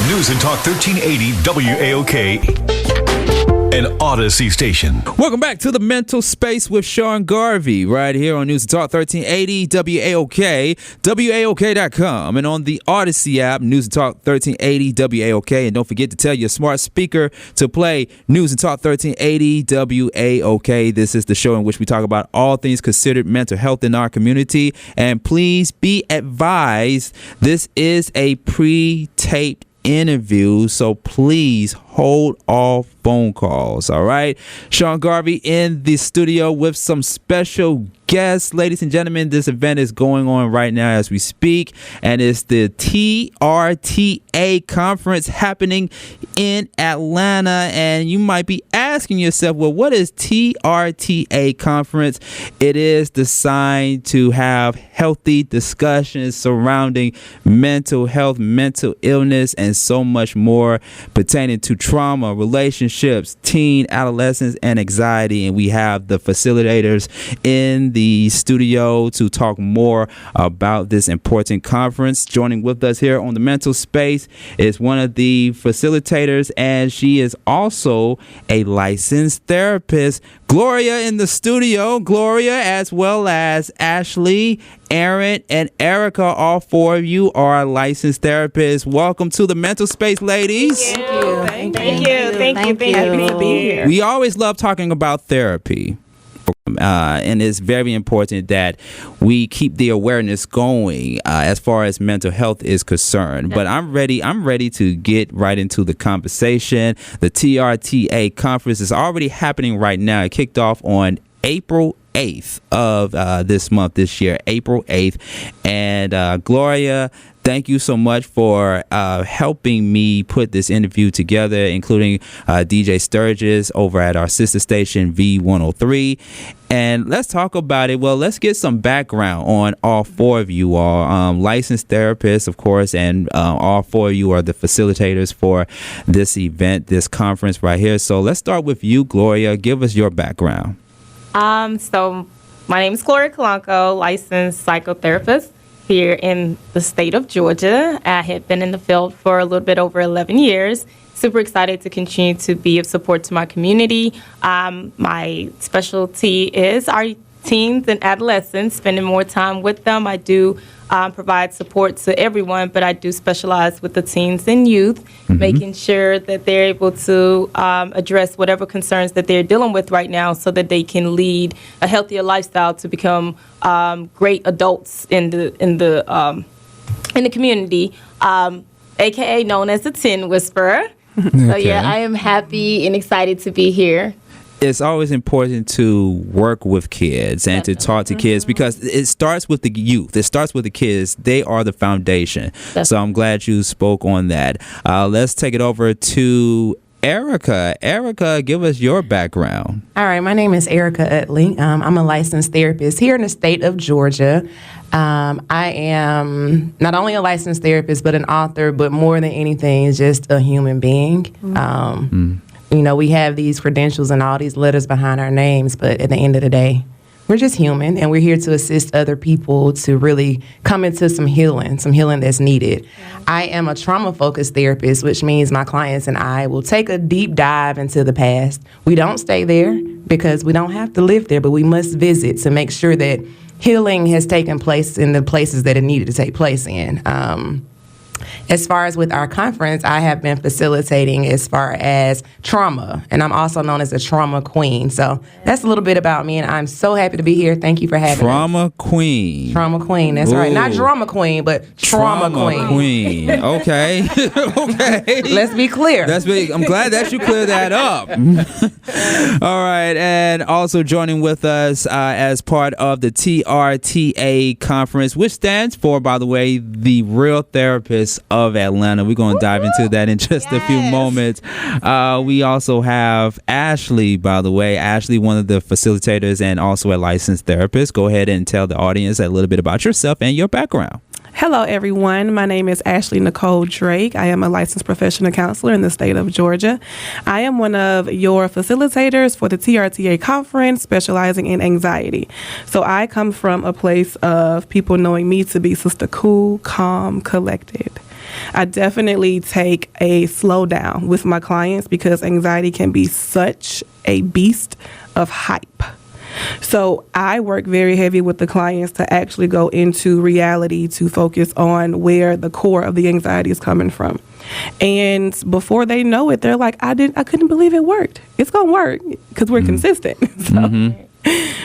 News and Talk 1380 WAOK, an Audacy station. Welcome back to the Mental Space with Sean Garvey, right here on News and Talk 1380 WAOK, WAOK.com, and on the Audacy app, News and Talk 1380 WAOK. And don't forget to tell your smart speaker to play News and Talk 1380 WAOK. This is the show in which we talk about all things considered mental health in our community. And please be advised, this is a pre-taped interview, so please hold all phone calls. All right, Sean Garvey in the studio with some special guests. Ladies and gentlemen, this event is going on right now as we speak, and it's the TRTA conference happening in Atlanta. And you might be asking yourself, well, what is TRTA conference? It is designed to have healthy discussions surrounding mental health, mental illness, and so much more pertaining to trauma, relationships, teen, adolescence, and anxiety. And we have the facilitators in the studio to talk more about this important conference. Joining with us here on the Mental Space is one of the facilitators, and she is also a licensed therapist. Gloria in the studio. Gloria, as well as Ashley, Aaron, and Erica, all four of you are licensed therapists. Welcome to the Mental Space, ladies. Thank you. Thank you. Thank you. Happy to be here. We always love talking about therapy. And it's very important that we keep the awareness going as far as mental health is concerned. But I'm ready to get right into the conversation. The TRTA conference is already happening right now. It kicked off on April 8th of this month, this year, April 8th. And Gloria, thank you so much for helping me put this interview together, including DJ Sturgis over at our sister station V103. And let's talk about it. Well, let's get some background on all four of you all. Licensed therapists, of course, and all four of you are the facilitators for this event, this conference right here. So let's start with you, Gloria. Give us your background. So my name is Gloria Kalanko, licensed psychotherapist here in the state of Georgia. I had been in the field for a little bit over 11 years. Super excited to continue to be of support to my community. My specialty is our teens and adolescents, spending more time with them. I do provide support to everyone, but I do specialize with the teens and youth, making sure that they're able to address whatever concerns that they're dealing with right now so that they can lead a healthier lifestyle to become great adults in the community, aka known as the Tin Whisperer. So yeah, I am happy and excited to be here. It's always important to work with kids and to talk to kids because it starts with the youth. It starts with the kids. They are the foundation. So I'm glad you spoke on that. Let's take it over to Erica. Erica, give us your background. All right, my name is Erica Utley. I'm a licensed therapist here in the state of Georgia. I am not only a licensed therapist, but an author, but more than anything, just a human being. You know, we have these credentials and all these letters behind our names, but at the end of the day, we're just human, and we're here to assist other people to really come into some healing that's needed. I am a trauma-focused therapist, which means my clients and I will take a deep dive into the past. We don't stay there because we don't have to live there, but we must visit to make sure that healing has taken place in the places that it needed to take place in. As far as with our conference, I have been facilitating as far as trauma, and I'm also known as a trauma queen. So that's a little bit about me, and I'm so happy to be here. Thank you for having me. Trauma queen. Trauma queen, that's right. Not drama queen, but trauma queen. Okay. Okay. Let's be clear. I'm glad that you cleared that up. All right, and also joining with us as part of the TRTA conference, which stands for, by the way, the Real Therapists of Atlanta. We're going to dive into that in just a few moments. We also have Ashley, by the way. Ashley, one of the facilitators and also a licensed therapist. Go ahead and tell the audience a little bit about yourself and your background. Hello, everyone. My name is Ashley Nicole Drake. I am a licensed professional counselor in the state of Georgia. I am one of your facilitators for the TRTA conference, specializing in anxiety. So I come from a place of people knowing me to be Sister Cool, Calm, Collected. I definitely take a slowdown with my clients because anxiety can be such a beast of hype. So I work very heavy with the clients to actually go into reality to focus on where the core of the anxiety is coming from. And before they know it, they're like, I couldn't believe it worked. It's going to work because we're consistent. So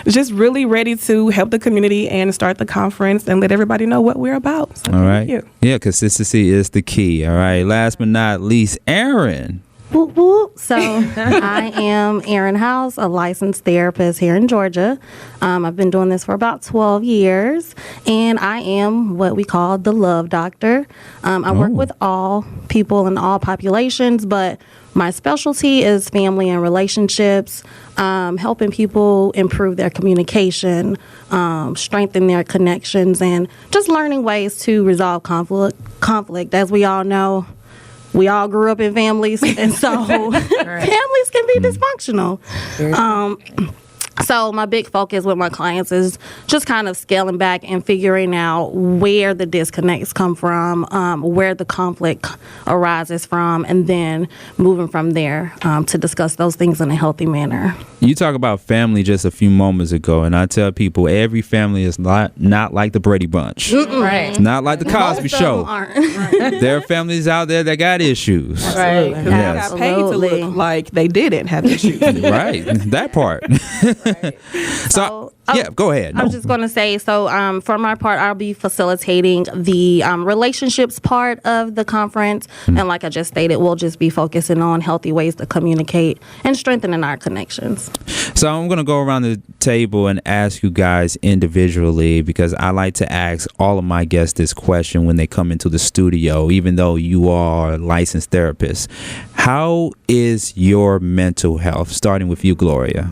just really ready to help the community and start the conference and let everybody know what we're about. So All right. thank you. Yeah, consistency is the key. All right. Last but not least, Aaron. Whoop, whoop. So I am Erin House, a licensed therapist here in Georgia. I've been doing this for about 12 years, and I am what we call the love doctor. I work with all people and all populations, but my specialty is family and relationships, helping people improve their communication, strengthen their connections, and just learning ways to resolve conflict. As we all know, we all grew up in families, and so families can be dysfunctional. So my big focus with my clients is just kind of scaling back and figuring out where the disconnects come from, where the conflict arises from, and then moving from there to discuss those things in a healthy manner. You talk about family just a few moments ago, and I tell people every family is not like the Brady Bunch. Right. Not like the Cosby Most of Show. them aren't. There are families out there that got issues. Right. Yes. They got paid to Absolutely. look like they didn't have issues. Right. That part. So, yeah, go ahead. I was just going to say, so for my part, I'll be facilitating the relationships part of the conference. And like I just stated, we'll just be focusing on healthy ways to communicate and strengthening our connections. So I'm going to go around the table and ask you guys individually, because I like to ask all of my guests this question when they come into the studio, even though you are licensed therapists. How is your mental health? Starting with you, Gloria.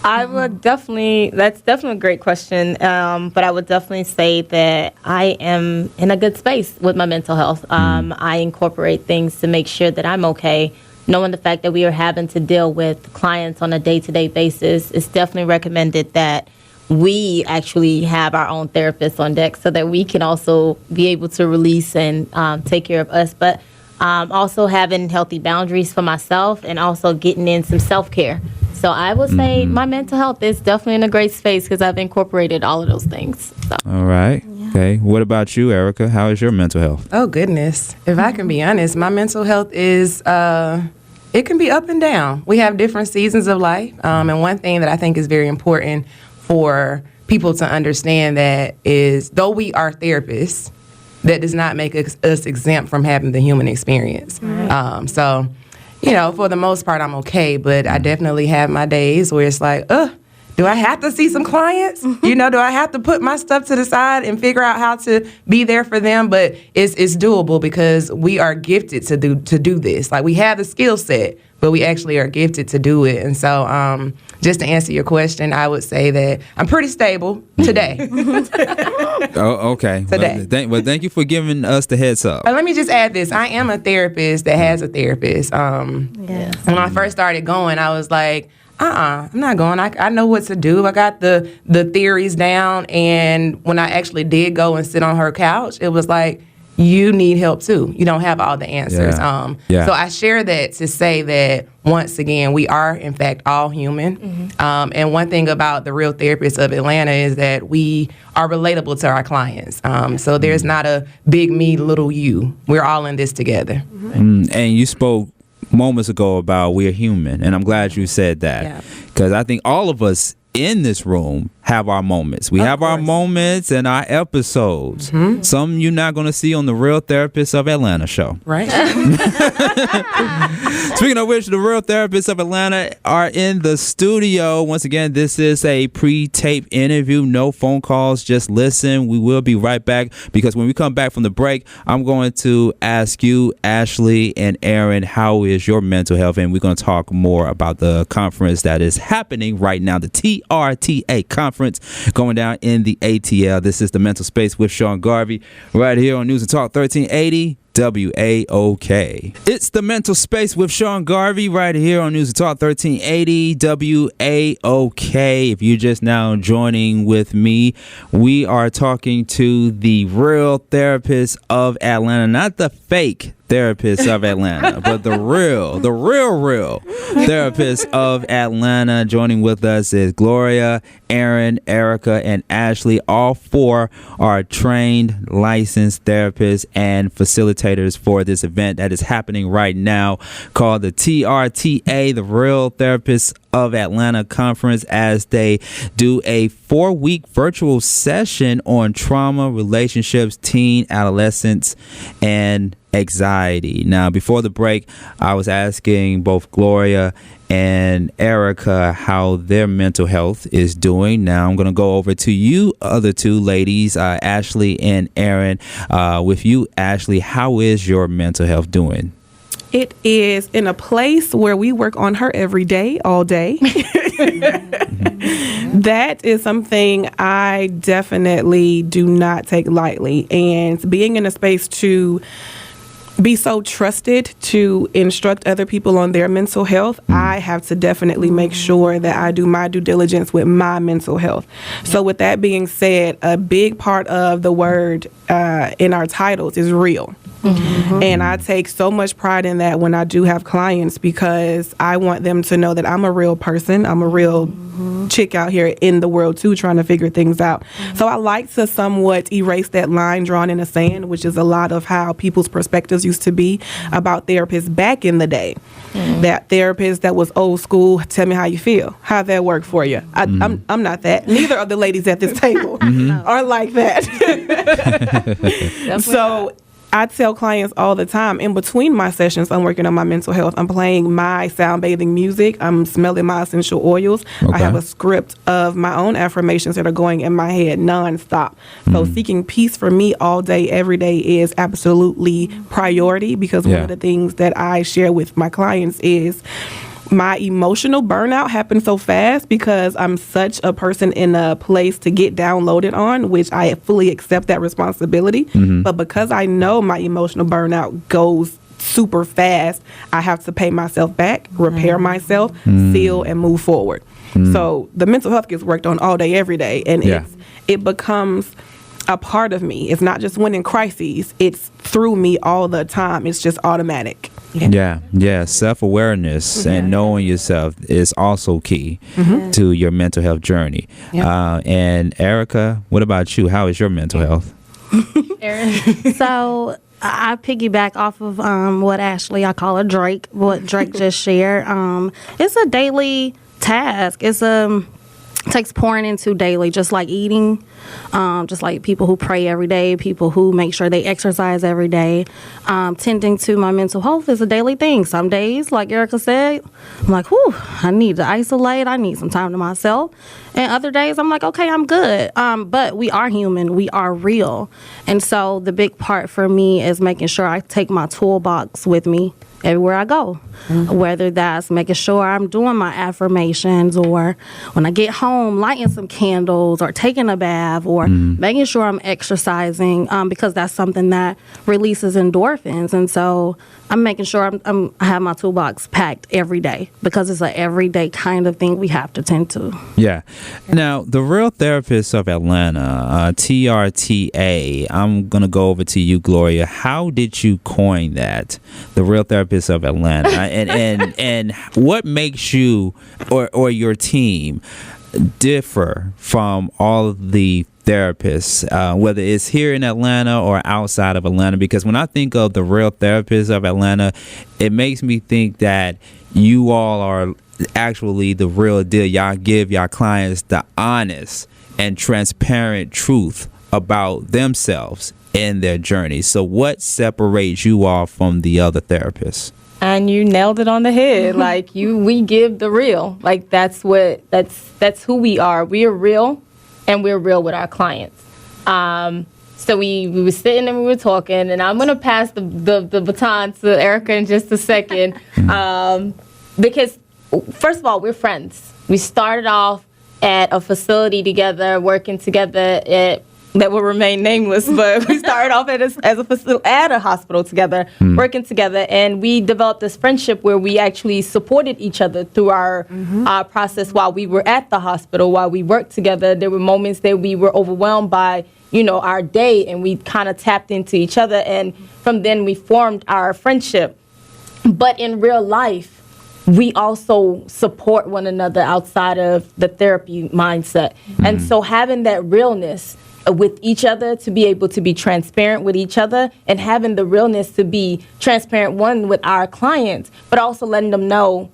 That's definitely a great question. But I would definitely say that I am in a good space with my mental health. I incorporate things to make sure that I'm okay. Knowing the fact that we are having to deal with clients on a day-to-day basis, it's definitely recommended that we actually have our own therapist on deck so that we can also be able to release and take care of us. But also having healthy boundaries for myself and also getting in some self-care. So I would say my mental health is definitely in a great space because I've incorporated all of those things. So. All right. Okay. What about you, Erica? How is your mental health? Oh, goodness. If I can be honest, my mental health is, it can be up and down. We have different seasons of life. And one thing that I think is very important for people to understand that is, though we are therapists, that does not make us exempt from having the human experience. Right. So, you know, for the most part, I'm okay, but I definitely have my days where it's like, do I have to see some clients? You know, do I have to put my stuff to the side and figure out how to be there for them? But it's doable because we are gifted to do this. Like, we have the skill set, but we actually are gifted to do it. And so just to answer your question, I would say that I'm pretty stable today. Oh, okay. Today. Well, thank you for giving us the heads up. Let me just add this. I am a therapist that has a therapist. Yes. When I first started going, I was like, I'm not going. I know what to do. I got the theories down. And when I actually did go and sit on her couch, it was like, you need help too. You don't have all the answers. Yeah. So I share that to say that, once again, we are, in fact, all human. And one thing about the Real Therapists of Atlanta is that we are relatable to our clients. So there's not a big me, little you. We're all in this together. And you spoke moments ago about we're human, and I'm glad you said that, because I think all of us in this room have our moments. We have our moments and our episodes. Some you're not going to see on the Real Therapists of Atlanta show. Right. Speaking of which, the Real Therapists of Atlanta are in the studio. Once again, this is a pre-tape interview. No phone calls, just listen. We will be right back, because when we come back from the break, I'm going to ask you, Ashley and Aaron, how is your mental health? And we're going to talk more about the conference that is happening right now, the TRTA conference going down in the ATL. This is the Mental Space with Sean Garvey right here on News and Talk 1380 WAOK. It's the Mental Space with Sean Garvey right here on News Talk 1380 WAOK. If you're just now joining with me, we are talking to the real therapist of Atlanta, not the fake therapist of Atlanta, but the real therapist of Atlanta. Joining with us is Gloria, Aaron, Erica, and Ashley. All four are trained, licensed therapists and facilitators for this event that is happening right now called the TRTA, the Real Therapists of Atlanta Conference, as they do a 4-week virtual session on trauma, relationships, teen, adolescence, and anxiety. Now, before the break, I was asking both Gloria and Erica how their mental health is doing. Now, I'm going to go over to you other two ladies, Ashley and Aaron. With you, Ashley, how is your mental health doing? It is in a place where we work on her every day, all day. That is something I definitely do not take lightly. And being in a space to be so trusted to instruct other people on their mental health, I have to definitely make sure that I do my due diligence with my mental health. So with that being said, a big part of the word in our titles is real. Mm-hmm. And I take so much pride in that when I do have clients, because I want them to know that I'm a real person. I'm a real chick out here in the world too, trying to figure things out. So I like to somewhat erase that line drawn in the sand, which is a lot of how people's perspectives used to be about therapists back in the day. That therapist that was old school, tell me how you feel. How'd that work for you? I'm not that. Neither of the ladies at this table are like that. So I tell clients all the time, in between my sessions, I'm working on my mental health. I'm playing my sound bathing music. I'm smelling my essential oils. Okay. I have a script of my own affirmations that are going in my head nonstop. So seeking peace for me all day, every day is absolutely priority, because one of the things that I share with my clients is my emotional burnout happened so fast because I'm such a person in a place to get downloaded on, which I fully accept that responsibility. But because I know my emotional burnout goes super fast, I have to pay myself back, repair myself, heal, and move forward. So the mental health gets worked on all day, every day, and it becomes a part of me. It's not just when in crises, it's through me all the time. It's just automatic. Yeah. Self-awareness and knowing yourself is also key to your mental health journey. And Erica, what about you? How is your mental health? So I piggyback off of what Ashley, I call her Drake, what Drake just shared. It's a daily task. Takes pouring into daily, just like eating, just like people who pray every day, people who make sure they exercise every day. Tending to my mental health is a daily thing. Some days, like Erica said, I'm like, whew, I need to isolate. I need some time to myself. And other days, I'm like, okay, I'm good. But we are human. We are real. And so the big part for me is making sure I take my toolbox with me everywhere I go, whether that's making sure I'm doing my affirmations, or when I get home, lighting some candles, or taking a bath, or making sure I'm exercising, because that's something that releases endorphins. And so I'm making sure I have my toolbox packed every day, because it's an everyday kind of thing we have to tend to. Yeah. Now, the Real Therapists of Atlanta, TRTA, I'm going to go over to you, Gloria. How did you coin that, the Real Therapists of Atlanta? and what makes you or your team differ from all of the therapists, whether it's here in Atlanta or outside of Atlanta? Because when I think of the Real Therapists of Atlanta, it makes me think that you all are actually the real deal. Y'all give y'all clients the honest and transparent truth about themselves in their journey. So what separates you all from the other therapists? And you nailed it on the head. Like we give the real. Like that's who we are. We are real, and we're real with our clients. So we were sitting and we were talking, and I'm gonna pass the baton to Erica in just a second, because first of all, we're friends. We started off at a facility together, working together at that will remain nameless, but we started off at a hospital together, working together, and we developed this friendship where we actually supported each other through our process while we were at the hospital, while we worked together. There were moments that we were overwhelmed by, our day, and we kind of tapped into each other, and from then we formed our friendship. But in real life, we also support one another outside of the therapy mindset. And so having that realness with each other, to be able to be transparent with each other, and having the realness to be transparent, one, with our clients, but also letting them know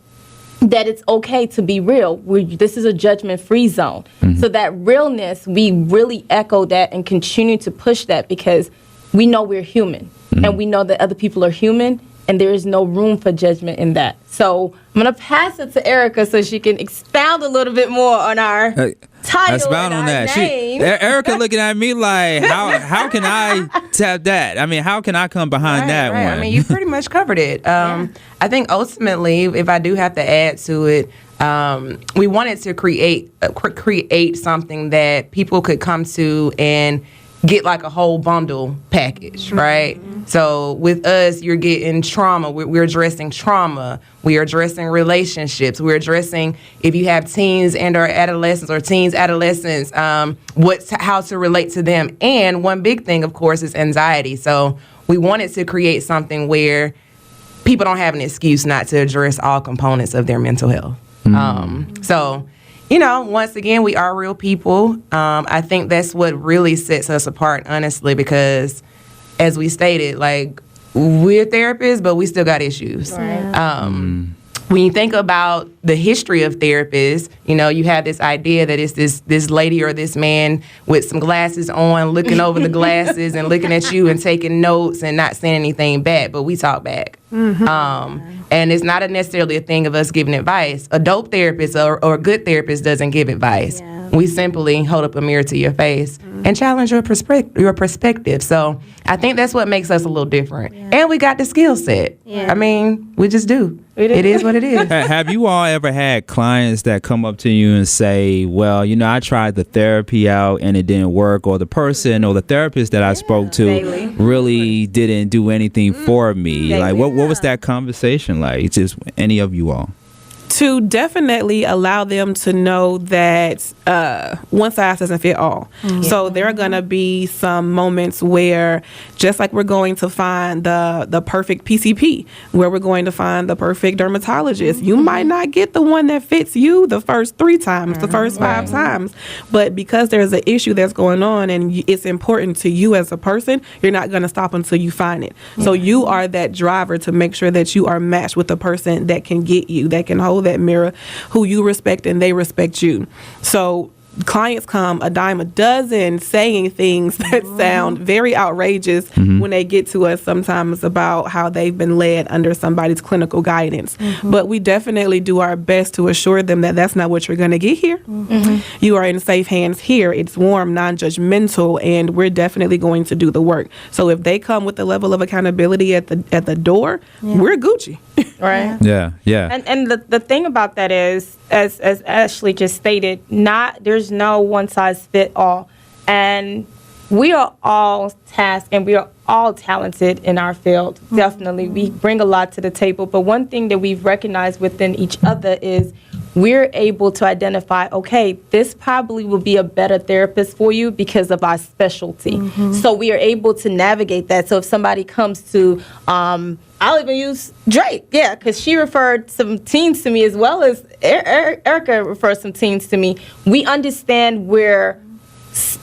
that it's okay to be real. This is a judgment-free zone. So that realness, we really echo that and continue to push that, because we know we're human, and we know that other people are human, and there is no room for judgment in that. So I'm going to pass it to Erica so she can expound a little bit more on our title. Expound on that. Erica looking at me like, how can I tap that? I mean, how can I come behind that one? I mean, you pretty much covered it. I think ultimately, if I do have to add to it, we wanted to create something that people could come to and get like a whole bundle package, right? So with us, you're getting trauma. We're addressing trauma. We are addressing relationships. We're addressing if you have teens and or adolescents, how to relate to them. And one big thing, of course, is anxiety. So we wanted to create something where people don't have an excuse not to address all components of their mental health. Once again, we are real people. I think that's what really sets us apart, honestly, because as we stated, like, we're therapists, but we still got issues. Right. When you think about the history of therapists, you have this idea that it's this lady or this man with some glasses on, looking over the glasses and looking at you and taking notes and not saying anything back, but we talk back. And it's not necessarily a thing of us giving advice. A dope therapist or a good therapist doesn't give advice. Yeah. We simply hold up a mirror to your face and challenge your perspective. So I think that's what makes us a little different. Yeah. And we got the skill set. Yeah. I mean, we just do. It is what it is. Have you all ever had clients that come up to you and say, well, I tried the therapy out and it didn't work, or the person or the therapist that I spoke to really didn't do anything for me? Like, what was that conversation like? Just any of you all? To definitely allow them to know that one size doesn't fit all. So there are going to be some moments where, just like we're going to find the perfect PCP, where we're going to find the perfect dermatologist, you might not get the one that fits you the first 3 times, the first 5 times. But because there's an issue that's going on and it's important to you as a person, you're not going to stop until you find it. So you are that driver to make sure that you are matched with the person that can get you, that can hold that mirror, who you respect and they respect you. So clients come a dime a dozen saying things that sound very outrageous when they get to us sometimes about how they've been led under somebody's clinical guidance. But we definitely do our best to assure them that that's not what you're going to get here. You are in safe hands here. It's warm, non-judgmental, and we're definitely going to do the work. So if they come with the level of accountability at the door, we're Gucci. Right? Yeah. And the thing about that is, as Ashley just stated, there's no one size fit all, and we are all tasked and we are all talented in our field. Definitely, we bring a lot to the table. But one thing that we've recognized within each other is we're able to identify, okay, this probably will be a better therapist for you because of our specialty. So we are able to navigate that. So if somebody comes to I'll even use Drake, because she referred some teens to me, as well as Erica referred some teens to me. We understand where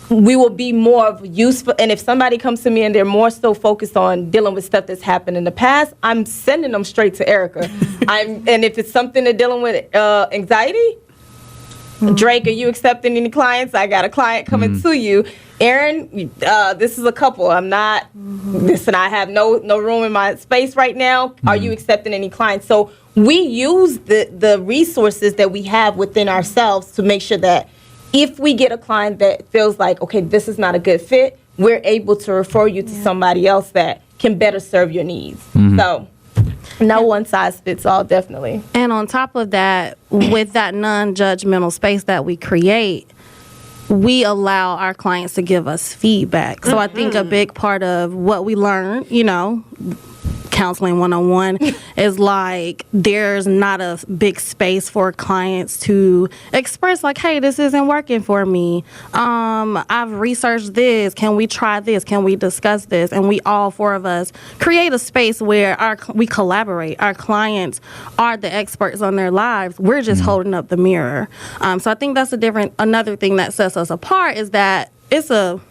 we will be more of useful, and if somebody comes to me and they're more so focused on dealing with stuff that's happened in the past, I'm sending them straight to Erica. And if it's something they're dealing with anxiety, Drake, are you accepting any clients? I got a client coming to you. Aaron, this is a couple. I'm not, listen, I have no room in my space right now. Are you accepting any clients? So we use the resources that we have within ourselves to make sure that if we get a client that feels like, okay, this is not a good fit, we're able to refer you to somebody else that can better serve your needs. So no one size fits all, definitely. And on top of that, with that non-judgmental space that we create, we allow our clients to give us feedback. So I think a big part of what we learn, counseling 101 is like there's not a big space for clients to express like, hey, this isn't working for me. I've researched this. Can we try this? Can we discuss this? And we all four of us create a space where we collaborate. Our clients are the experts on their lives. We're just holding up the mirror. So I think that's another thing that sets us apart is that it's a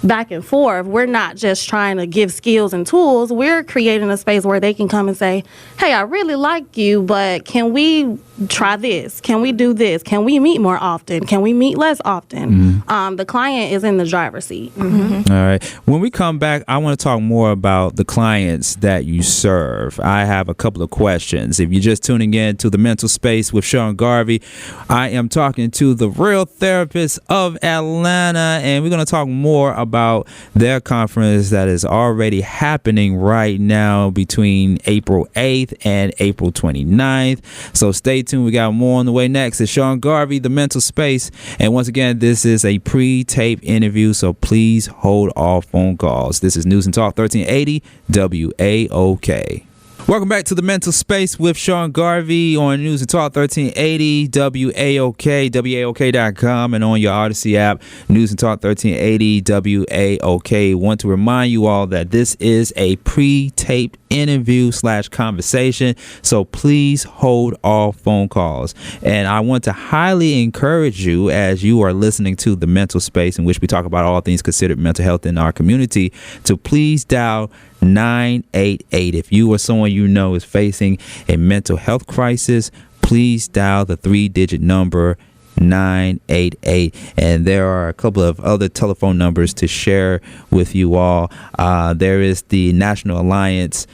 back and forth. We're not just trying to give skills and tools. We're creating a space where they can come and say, hey, I really like you, but can we try this? Can we do this? Can we meet more often? Can we meet less often? The client is in the driver's seat. All right. When we come back, I want to talk more about the clients that you serve. I have a couple of questions. If you're just tuning in to The Mental Space with Sean Garvey, I am talking to the Real Therapist of Atlanta, and we're going to talk more about their conference that is already happening right now between April 8th and April 29th. So stay tuned. We got more on the way next. It's Sean Garvey, The Mental Space. And once again, this is a pre-taped interview, so please hold all phone calls. This is News and Talk 1380 WAOK. Welcome back to The Mental Space with Sean Garvey on News and Talk 1380 WAOK, WAOK.com, and on your Audacy app, News and Talk 1380 WAOK. Want to remind you all that this is a pre-taped interview / conversation, so please hold all phone calls. And I want to highly encourage you, as you are listening to The Mental Space, in which we talk about all things considered mental health in our community, to please dial 988. If you or someone you know is facing a mental health crisis, please dial the 3-digit number 988. And there are a couple of other telephone numbers to share with you all. There is the National Alliance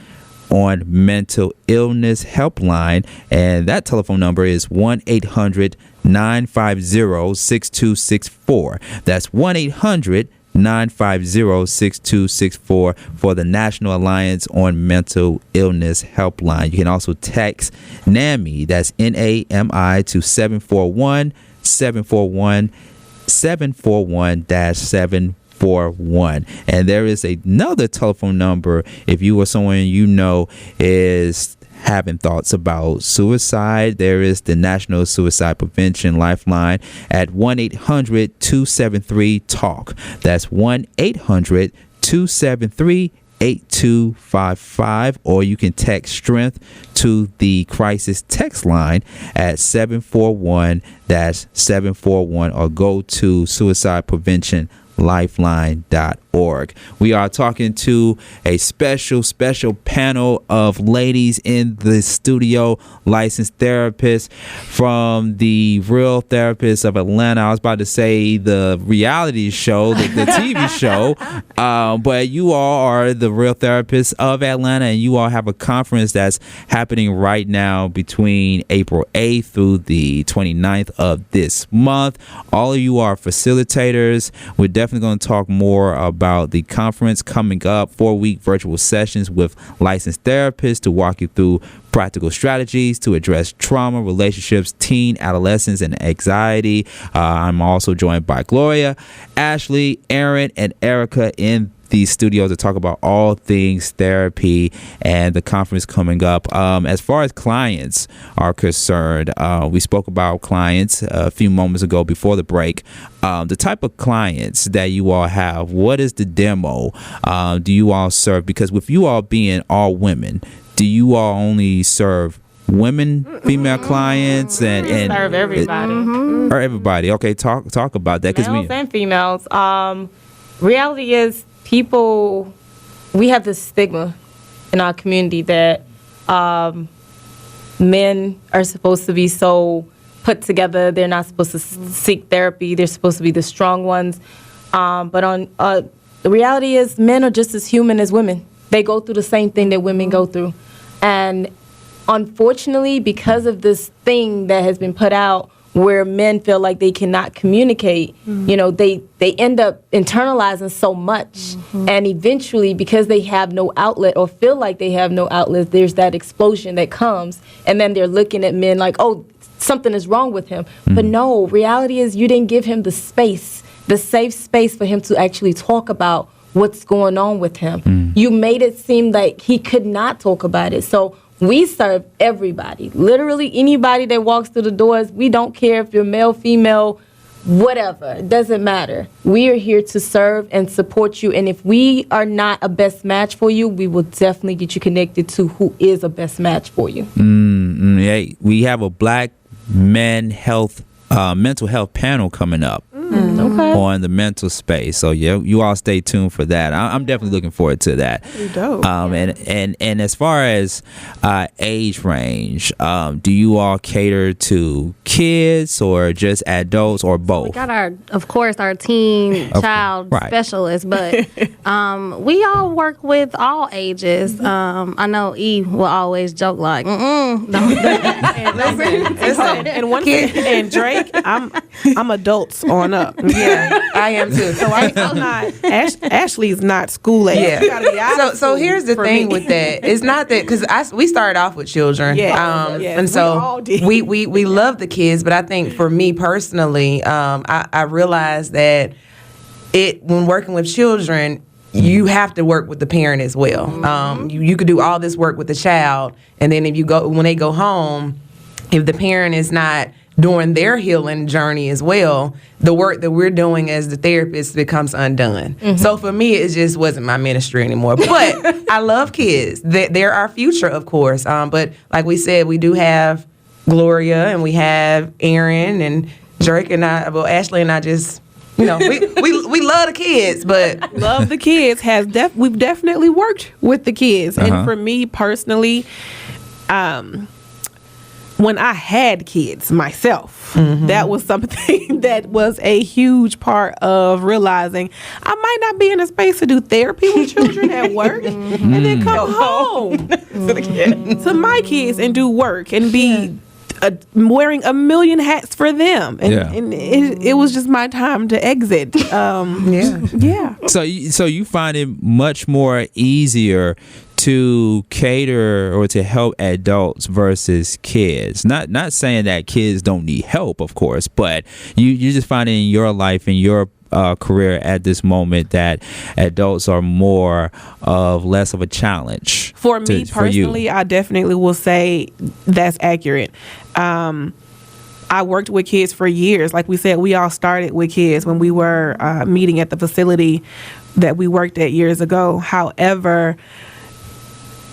on Mental Illness Helpline, and that telephone number is 1-800-950-6264. That's 1-800-950-6264 for the National Alliance on Mental Illness Helpline. You can also text NAMI, that's NAMI, to 741-741. And there is another telephone number if you or someone you know is having thoughts about suicide. There is the National Suicide Prevention Lifeline at 1-800-273-TALK. That's 1-800-273-8255, or you can text strength to the crisis text line at 741-741, or go to suicidepreventionlifeline.org. We are talking to a special panel of ladies in the studio, licensed therapists from the Real Therapists of Atlanta. I was about to say the reality show, the TV show, but you all are the Real Therapists of Atlanta, and you all have a conference that's happening right now between April 8th through the 29th of this month. All of you are facilitators. We're definitely going to talk more about the conference coming up, 4-week virtual sessions with licensed therapists to walk you through practical strategies to address trauma, relationships, teen, adolescence, and anxiety. I'm also joined by Gloria, Ashley, Aaron, and Erica in the studio to talk about all things therapy and the conference coming up. As far as clients are concerned, we spoke about clients a few moments ago before the break. The type of clients that you all have, what is the demo? Do you all serve? Because with you all being all women, do you all only serve women, female clients, and serve everybody? Or everybody? Okay, talk about that. Males and females. Reality is, we have this stigma in our community that men are supposed to be so put together. They're not supposed to seek therapy. They're supposed to be the strong ones. But the reality is, men are just as human as women. They go through the same thing that women go through. And unfortunately, because of this thing that has been put out where men feel like they cannot communicate, they end up internalizing so much. And eventually, because they have no outlet or feel like they have no outlet, there's that explosion that comes. And then they're looking at men like, oh, something is wrong with him. But no, reality is you didn't give him the space the safe space for him to actually talk about what's going on with him. You made it seem like he could not talk about it. So we serve everybody, literally anybody that walks through the doors. We don't care if you're male, female, whatever. It doesn't matter. We are here to serve and support you. And if we are not a best match for you, we will definitely get you connected to who is a best match for you. Hey, we have a Black men health, mental health panel coming up. Okay. On the mental space, so yeah, you all stay tuned for that. I'm definitely looking forward to that. Dope. And as far as age range, do you all cater to kids or just adults or both? We got of course, our teen child specialist, but we all work with all ages. I know E will always joke like, don't. Listen, and one thing, and Drake, I'm adults on up. Yeah, I am too. So I'm not. Ashley's not school age. Yeah. So here's the thing with that. It's not that because we started off with children. Yeah. And so we love the kids, but I think for me personally, I realized that when working with children, you have to work with the parent as well. You could do all this work with the child, and then when they go home, if the parent is not during their healing journey as well, the work that we're doing as the therapist becomes undone. So for me, it just wasn't my ministry anymore. But I love kids. They're our future, of course. But like we said, we do have Gloria and we have Aaron and Drake and I. Well, Ashley and I just, we love the kids, but love the kids. We've definitely worked with the kids, and for me personally, when I had kids myself, that was something that was a huge part of realizing I might not be in a space to do therapy with children at work and then come home to my kids and do work and be wearing a million hats for them. And it was just my time to exit. So you find it much more easier to cater or to help adults versus kids. Not saying that kids don't need help, of course, but you just find in your life, in your career at this moment, that adults are less of a challenge. For me personally, I definitely will say that's accurate. I worked with kids for years. Like we said, we all started with kids when we were meeting at the facility that we worked at years ago. However,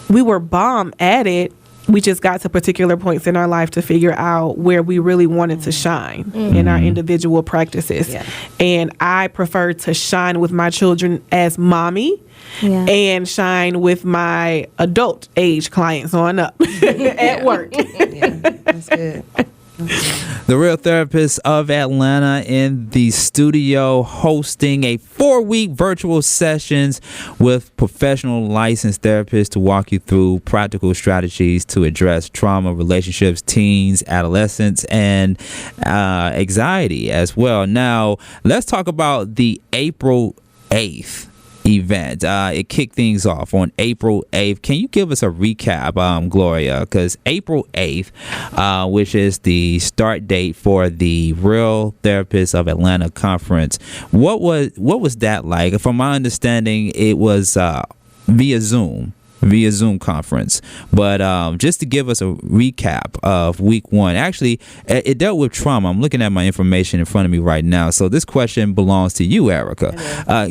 we were bomb at it. We just got to particular points in our life to figure out where we really wanted to shine in our individual practices. Yeah. And I prefer to shine with my children as mommy and shine with my adult age clients on up at work. That's good. The Real Therapist of Atlanta in the studio, hosting a 4-week virtual sessions with professional licensed therapists to walk you through practical strategies to address trauma, relationships, teens, adolescents, and anxiety as well. Now, let's talk about the April 8th event. It kicked things off on April 8th. Can you give us a recap, Gloria? Because April 8th, which is the start date for the Real Therapists of Atlanta conference, what was that like? From my understanding, it was via Zoom conference, but just to give us a recap of week one. Actually, it dealt with trauma. I'm looking at my information in front of me right now, so this question belongs to you, Erica.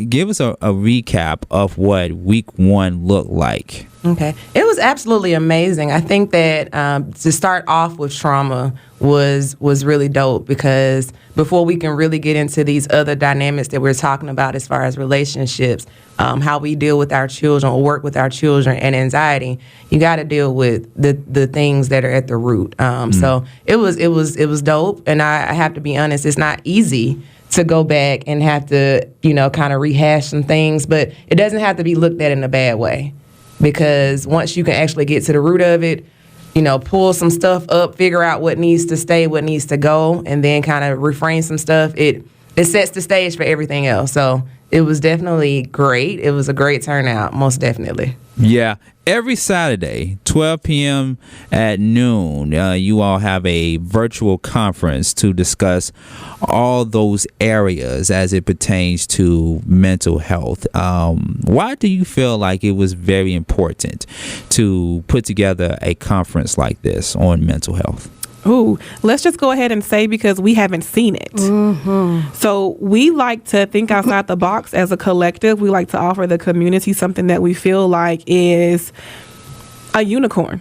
Give us a recap of what week one looked like. Okay. It was absolutely amazing. I think that to start off with trauma was really dope, because before we can really get into these other dynamics that we're talking about as far as relationships, how we deal with our children or work with our children, and anxiety, you got to deal with the things that are at the root. So it was dope, and I have to be honest, it's not easy to go back and have to kind of rehash some things, but it doesn't have to be looked at in a bad way, because once you can actually get to the root of it, pull some stuff up, figure out what needs to stay, what needs to go, and then kind of reframe some stuff, it sets the stage for everything else. So it was definitely great. It was a great turnout, most definitely. Yeah. Every Saturday, 12 p.m. at noon, you all have a virtual conference to discuss all those areas as it pertains to mental health. Why do you feel like it was very important to put together a conference like this on mental health? Ooh, let's just go ahead and say because we haven't seen it. So we like to think outside the box as a collective. We like to offer the community something that we feel like is a unicorn.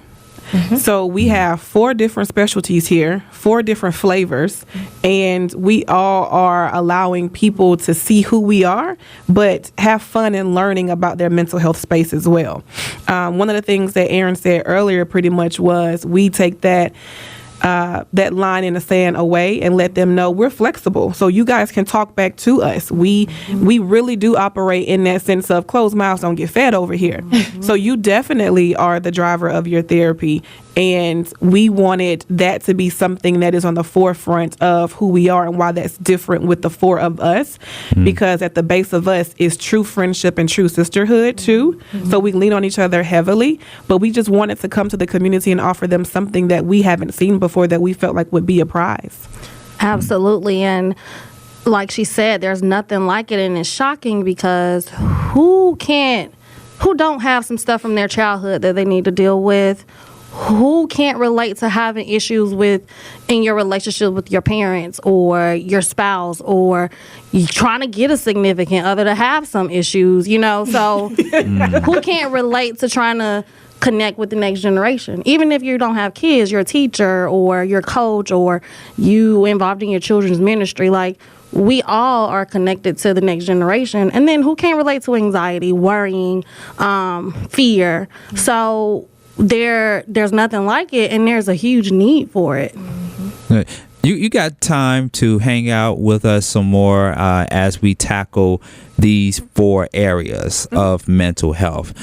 So we have 4 different specialties here, 4 different flavors, and we all are allowing people to see who we are, but have fun in learning about their mental health space as well. One of the things that Aaron said earlier pretty much was we take that line in the sand away and let them know we're flexible. So you guys can talk back to us. We really do operate in that sense of closed mouths don't get fed over here. So you definitely are the driver of your therapy. And we wanted that to be something that is on the forefront of who we are and why that's different with the 4 of us. Because at the base of us is true friendship and true sisterhood too. So we lean on each other heavily. But we just wanted to come to the community and offer them something that we haven't seen before that we felt like would be a prize. Absolutely. And like she said, there's nothing like it. And it's shocking because who don't have some stuff from their childhood that they need to deal with? Who can't relate to having issues in your relationship with your parents or your spouse, or you trying to get a significant other to have some issues, so who can't relate to trying to connect with the next generation? Even if you don't have kids, you're a teacher or your coach or you involved in your children's ministry, like we all are connected to the next generation. And then who can't relate to anxiety, worrying, fear? So there's nothing like it, and there's a huge need for it. You got time to hang out with us some more as we tackle these 4 areas of mental health.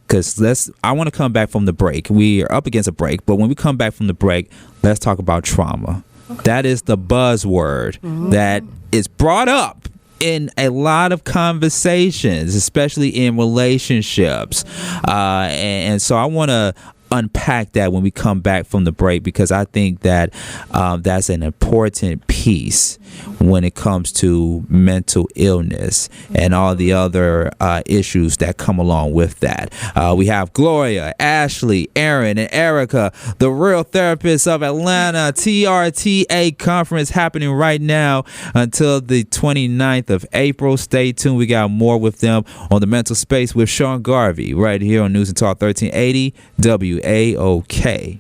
Because I want to come back from the break. We are up against a break, but when we come back from the break, let's talk about trauma. That is the buzzword that is brought up in a lot of conversations, especially in relationships. And so I want to unpack that when we come back from the break, because I think that that's an important piece when it comes to mental illness and all the other issues that come along with that. We have Gloria, Ashley, Aaron, and Erica, the Real Therapists of Atlanta TRTA conference happening right now until the 29th of April. Stay tuned. We got more with them on the Mental Space with Sean Garvey right here on News and Talk 1380 WAOK.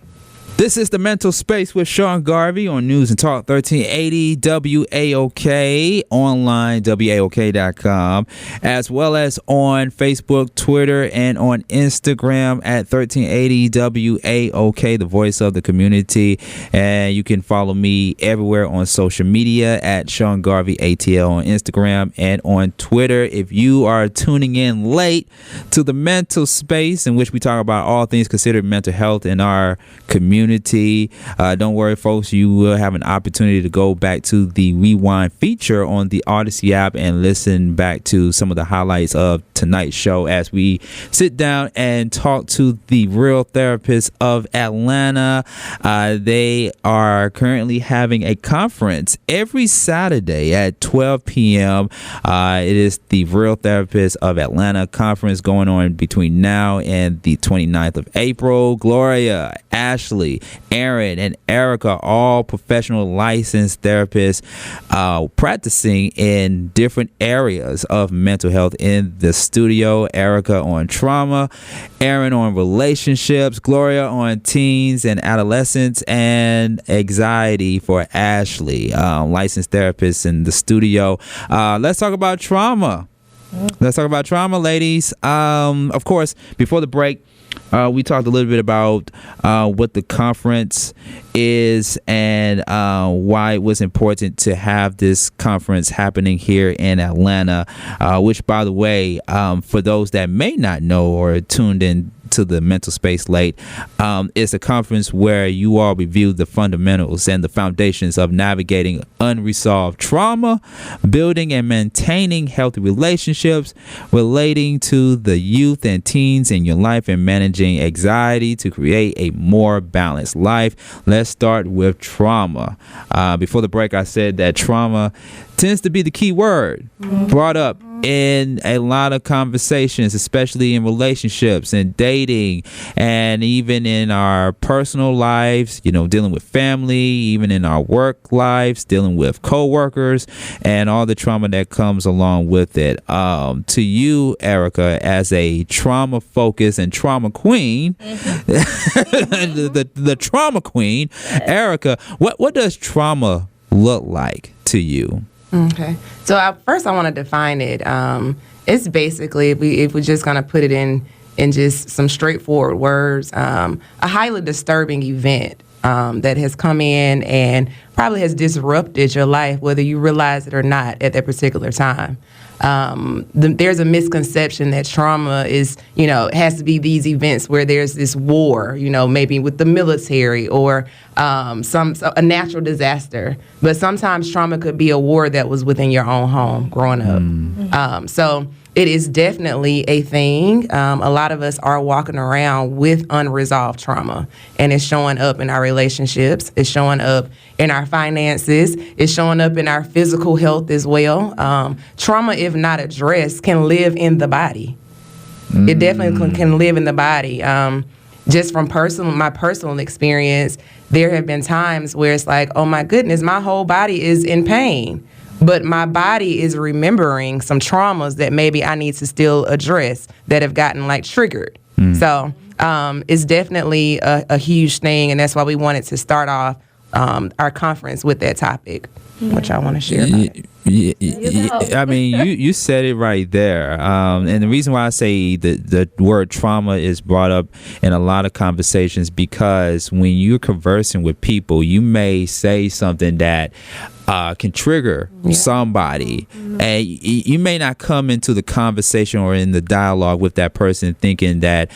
This is the Mental Space with Sean Garvey on News and Talk 1380 WAOK, online WAOK.com, as well as on Facebook, Twitter, and on Instagram at 1380 WAOK, the voice of the community. And you can follow me everywhere on social media at Sean Garvey ATL on Instagram and on Twitter. If you are tuning in late to the Mental Space, in which we talk about all things considered mental health in our community, don't worry, folks. You will have an opportunity to go back to the Rewind feature on the Audacy app and listen back to some of the highlights of tonight's show as we sit down and talk to the Real Therapists of Atlanta. They are currently having a conference every Saturday at 12 p.m. It is the Real Therapists of Atlanta conference going on between now and the 29th of April. Gloria, Ashley, Aaron, and Erica, all professional licensed therapists practicing in different areas of mental health in the studio. Erica on trauma, Aaron on relationships, Gloria on teens and adolescents, and anxiety for Ashley, licensed therapist in the studio. Let's talk about trauma. Let's talk about trauma, ladies. Of course, before the break, we talked a little bit about what the conference is and why it was important to have this conference happening here in Atlanta, which, by the way, for those that may not know or tuned in to the mental space late. It's a conference where you all review the fundamentals and the foundations of navigating unresolved trauma, building and maintaining healthy relationships, relating to the youth and teens in your life, and managing anxiety to create a more balanced life. Let's start with trauma. Before the break, I said that trauma tends to be the key word brought up in a lot of conversations, especially in relationships and dating, and even in our personal lives, dealing with family, even in our work lives, dealing with coworkers, and all the trauma that comes along with it. To you, Erica, as a trauma focused and trauma queen, the trauma queen, Erica, what does trauma look like to you? Okay. So first I want to define it. It's basically, if we're just going to put it in just some straightforward words, a highly disturbing event that has come in and probably has disrupted your life, whether you realize it or not at that particular time. There's a misconception that trauma is, has to be these events where there's this war, maybe with the military or a natural disaster. But sometimes trauma could be a war that was within your own home growing up. So it is definitely a thing. A lot of us are walking around with unresolved trauma, and it's showing up in our relationships. It's showing up in our finances. It's showing up in our physical health as well. Trauma, if not addressed, can live in the body. It definitely can live in the body. Just from my personal experience, there have been times where it's like, oh my goodness, my whole body is in pain. But my body is remembering some traumas that maybe I need to still address that have gotten triggered. So it's definitely a huge thing, and that's why we wanted to start off our conference with that topic, which I want to share about it. I mean, you said it right there. And the reason why I say the word trauma is brought up in a lot of conversations, because when you're conversing with people, you may say something that can trigger somebody, and you may not come into the conversation or in the dialogue with that person thinking that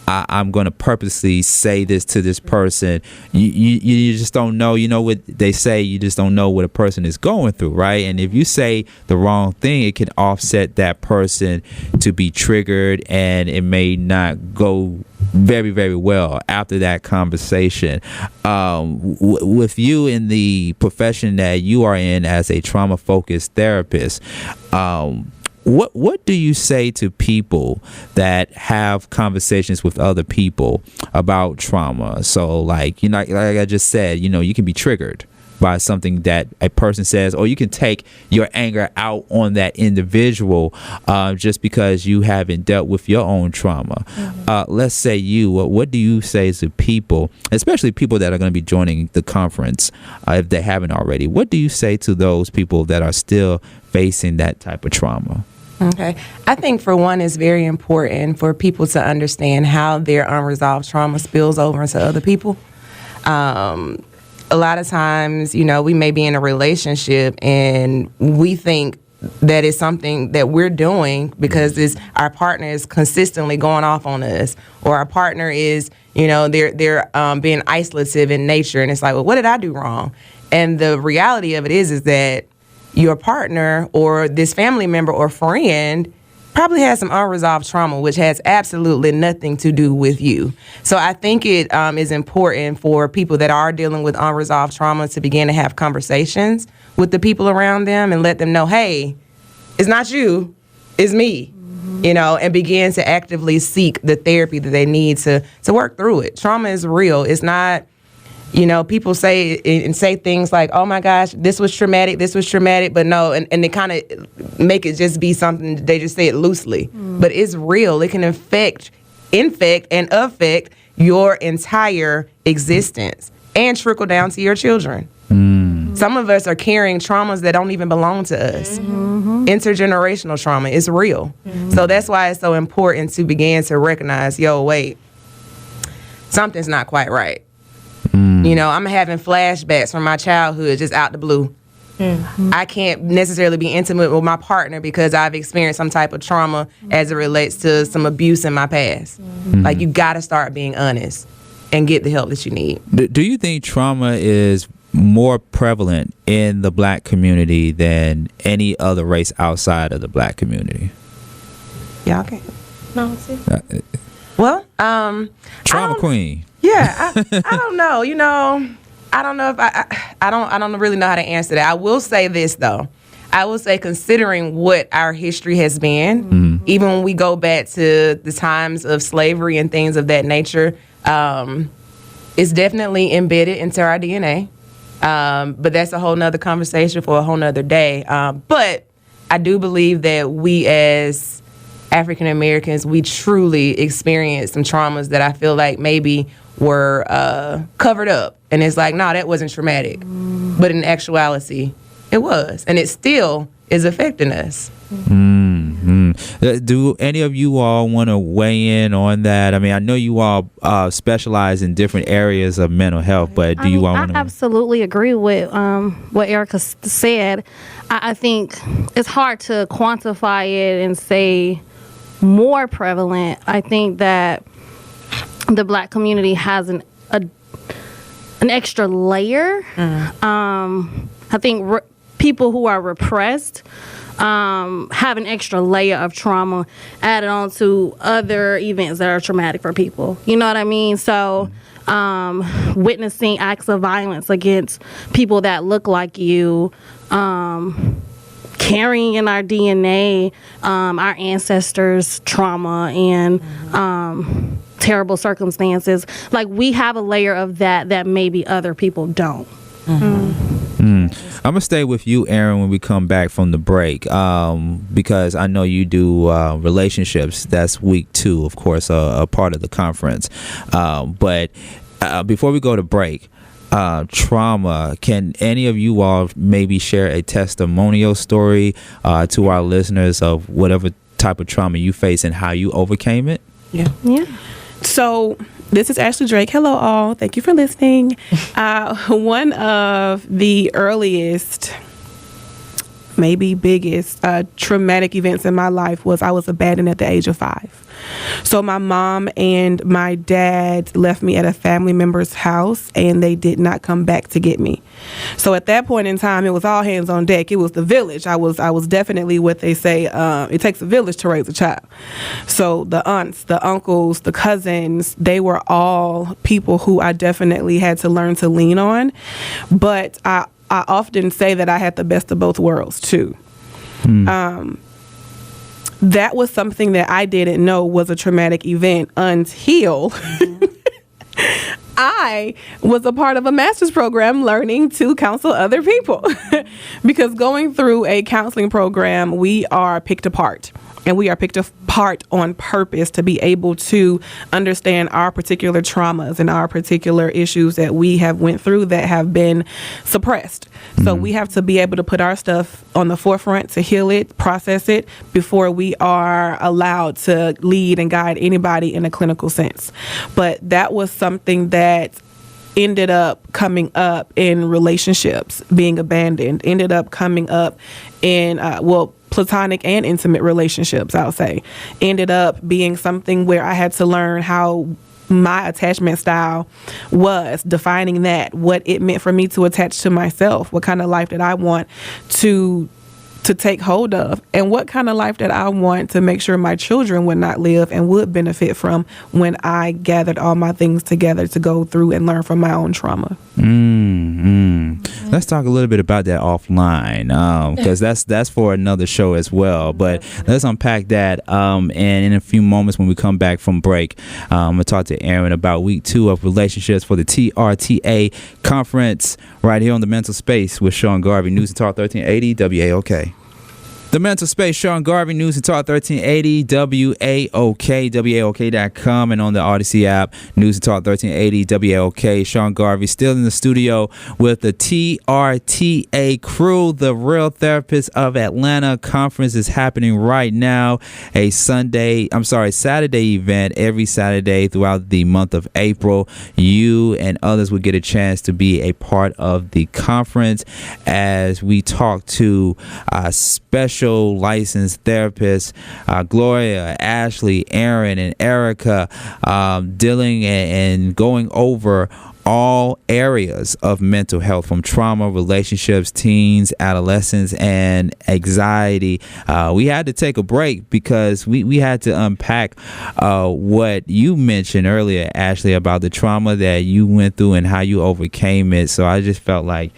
I'm going to purposely say this to this person. You just don't know. You know what they say, you just don't know what a person is going through, right? And if you say the wrong thing, it can offset that person to be triggered, and it may not go very, very well after that conversation. With you in the profession that you are in as a trauma-focused therapist, what do you say to people that have conversations with other people about trauma? So like I just said, you can be triggered by something that a person says, or you can take your anger out on that individual just because you haven't dealt with your own trauma. Let's say what do you say to people, especially people that are going to be joining the conference, if they haven't already? What do you say to those people that are still facing that type of trauma? Okay. I think for one, it's very important for people to understand how their unresolved trauma spills over into other people. A lot of times, we may be in a relationship and we think that it's something that we're doing because our partner is consistently going off on us, or our partner is, they're being isolative in nature, and it's like, well, what did I do wrong? And the reality of it is that your partner or this family member or friend probably has some unresolved trauma, which has absolutely nothing to do with you. So I think it is important for people that are dealing with unresolved trauma to begin to have conversations with the people around them and let them know, hey, it's not you, it's me, and begin to actively seek the therapy that they need to work through it. Trauma is real. It's not, people say things like, oh my gosh, this was traumatic, but no, and they kind of make it just be something, they just say it loosely. But it's real. It can infect and affect your entire existence and trickle down to your children. Some of us are carrying traumas that don't even belong to us. Intergenerational trauma is real. So that's why it's so important to begin to recognize, wait, something's not quite right. I'm having flashbacks from my childhood just out the blue. I can't necessarily be intimate with my partner because I've experienced some type of trauma as it relates to some abuse in my past. Like, you got to start being honest and get the help that you need. Do you think trauma is more prevalent in the black community than any other race outside of the black community? Yeah, okay. No, see. Well, Trauma queen. Yeah, I don't know. You know, I don't know if I don't really know how to answer that. I will say this though. I will say, considering what our history has been, even when we go back to the times of slavery and things of that nature, it's definitely embedded into our DNA. But that's a whole nother conversation for a whole nother day. But I do believe that we as African Americans, we truly experienced some traumas that I feel like maybe were covered up. And it's like, no, that wasn't traumatic. But in actuality, it was. And it still is affecting us. Do any of you all want to weigh in on that? I mean, I know you all specialize in different areas of mental health, but do you all want to? I absolutely agree with what Erica said. I think it's hard to quantify it and say more prevalent. I think that the black community has an extra layer. I think people who are repressed have an extra layer of trauma added on to other events that are traumatic for people. You know what I mean? So witnessing acts of violence against people that look like you, carrying in our DNA our ancestors' trauma and terrible circumstances. Like, we have a layer of that maybe other people don't. I'm gonna stay with you, Aaron, when we come back from the break, because I know you do relationships. That's week 2, of course, a part of the conference. But before we go to break, trauma, can any of you all maybe share a testimonial story to our listeners of whatever type of trauma you face and how you overcame it? Yeah. So this is Ashley Drake. Hello, all. Thank you for listening. One of the earliest, maybe biggest traumatic events in my life was I was abandoned at the age of 5. So my mom and my dad left me at a family member's house, and they did not come back to get me. So at that point in time, it was all hands on deck. It was the village. I was definitely what they say, it takes a village to raise a child. So the aunts, the uncles, the cousins, they were all people who I definitely had to learn to lean on. But I often say that I had the best of both worlds too. That was something that I didn't know was a traumatic event until I was a part of a master's program learning to counsel other people. Because going through a counseling program, we are picked apart. And we are picked apart on purpose to be able to understand our particular traumas and our particular issues that we have went through that have been suppressed. So we have to be able to put our stuff on the forefront to heal it, process it, before we are allowed to lead and guide anybody in a clinical sense. But that was something that ended up coming up in relationships, being abandoned, ended up coming up in, platonic and intimate relationships, I'll say, ended up being something where I had to learn how my attachment style was, defining that, what it meant for me to attach to myself, what kind of life that I want to take hold of, and what kind of life that I want to make sure my children would not live and would benefit from when I gathered all my things together to go through and learn from my own trauma. Let's talk a little bit about that offline, because that's for another show as well. But let's unpack that. And in a few moments when we come back from break, I'm going to talk to Aaron about week 2 of relationships for the TRTA conference right here on the Mental Space with Sean Garvey, News and Talk 1380 WAOK. The Mental Space, Sean Garvey, News and Talk 1380, WAOK, WAOK.com, and on the Audacy app, News and Talk 1380, WAOK. Sean Garvey still in the studio with the TRTA crew. The Real Therapists of Atlanta conference is happening right now. A Saturday event every Saturday throughout the month of April. You and others will get a chance to be a part of the conference as we talk to special licensed therapists, Gloria, Ashley, Aaron, and Erica, dealing and going over all areas of mental health, from trauma, relationships, teens, adolescents, and anxiety. We had to take a break because we had to unpack what you mentioned earlier, Ashley, about the trauma that you went through and how you overcame it. So I just felt like,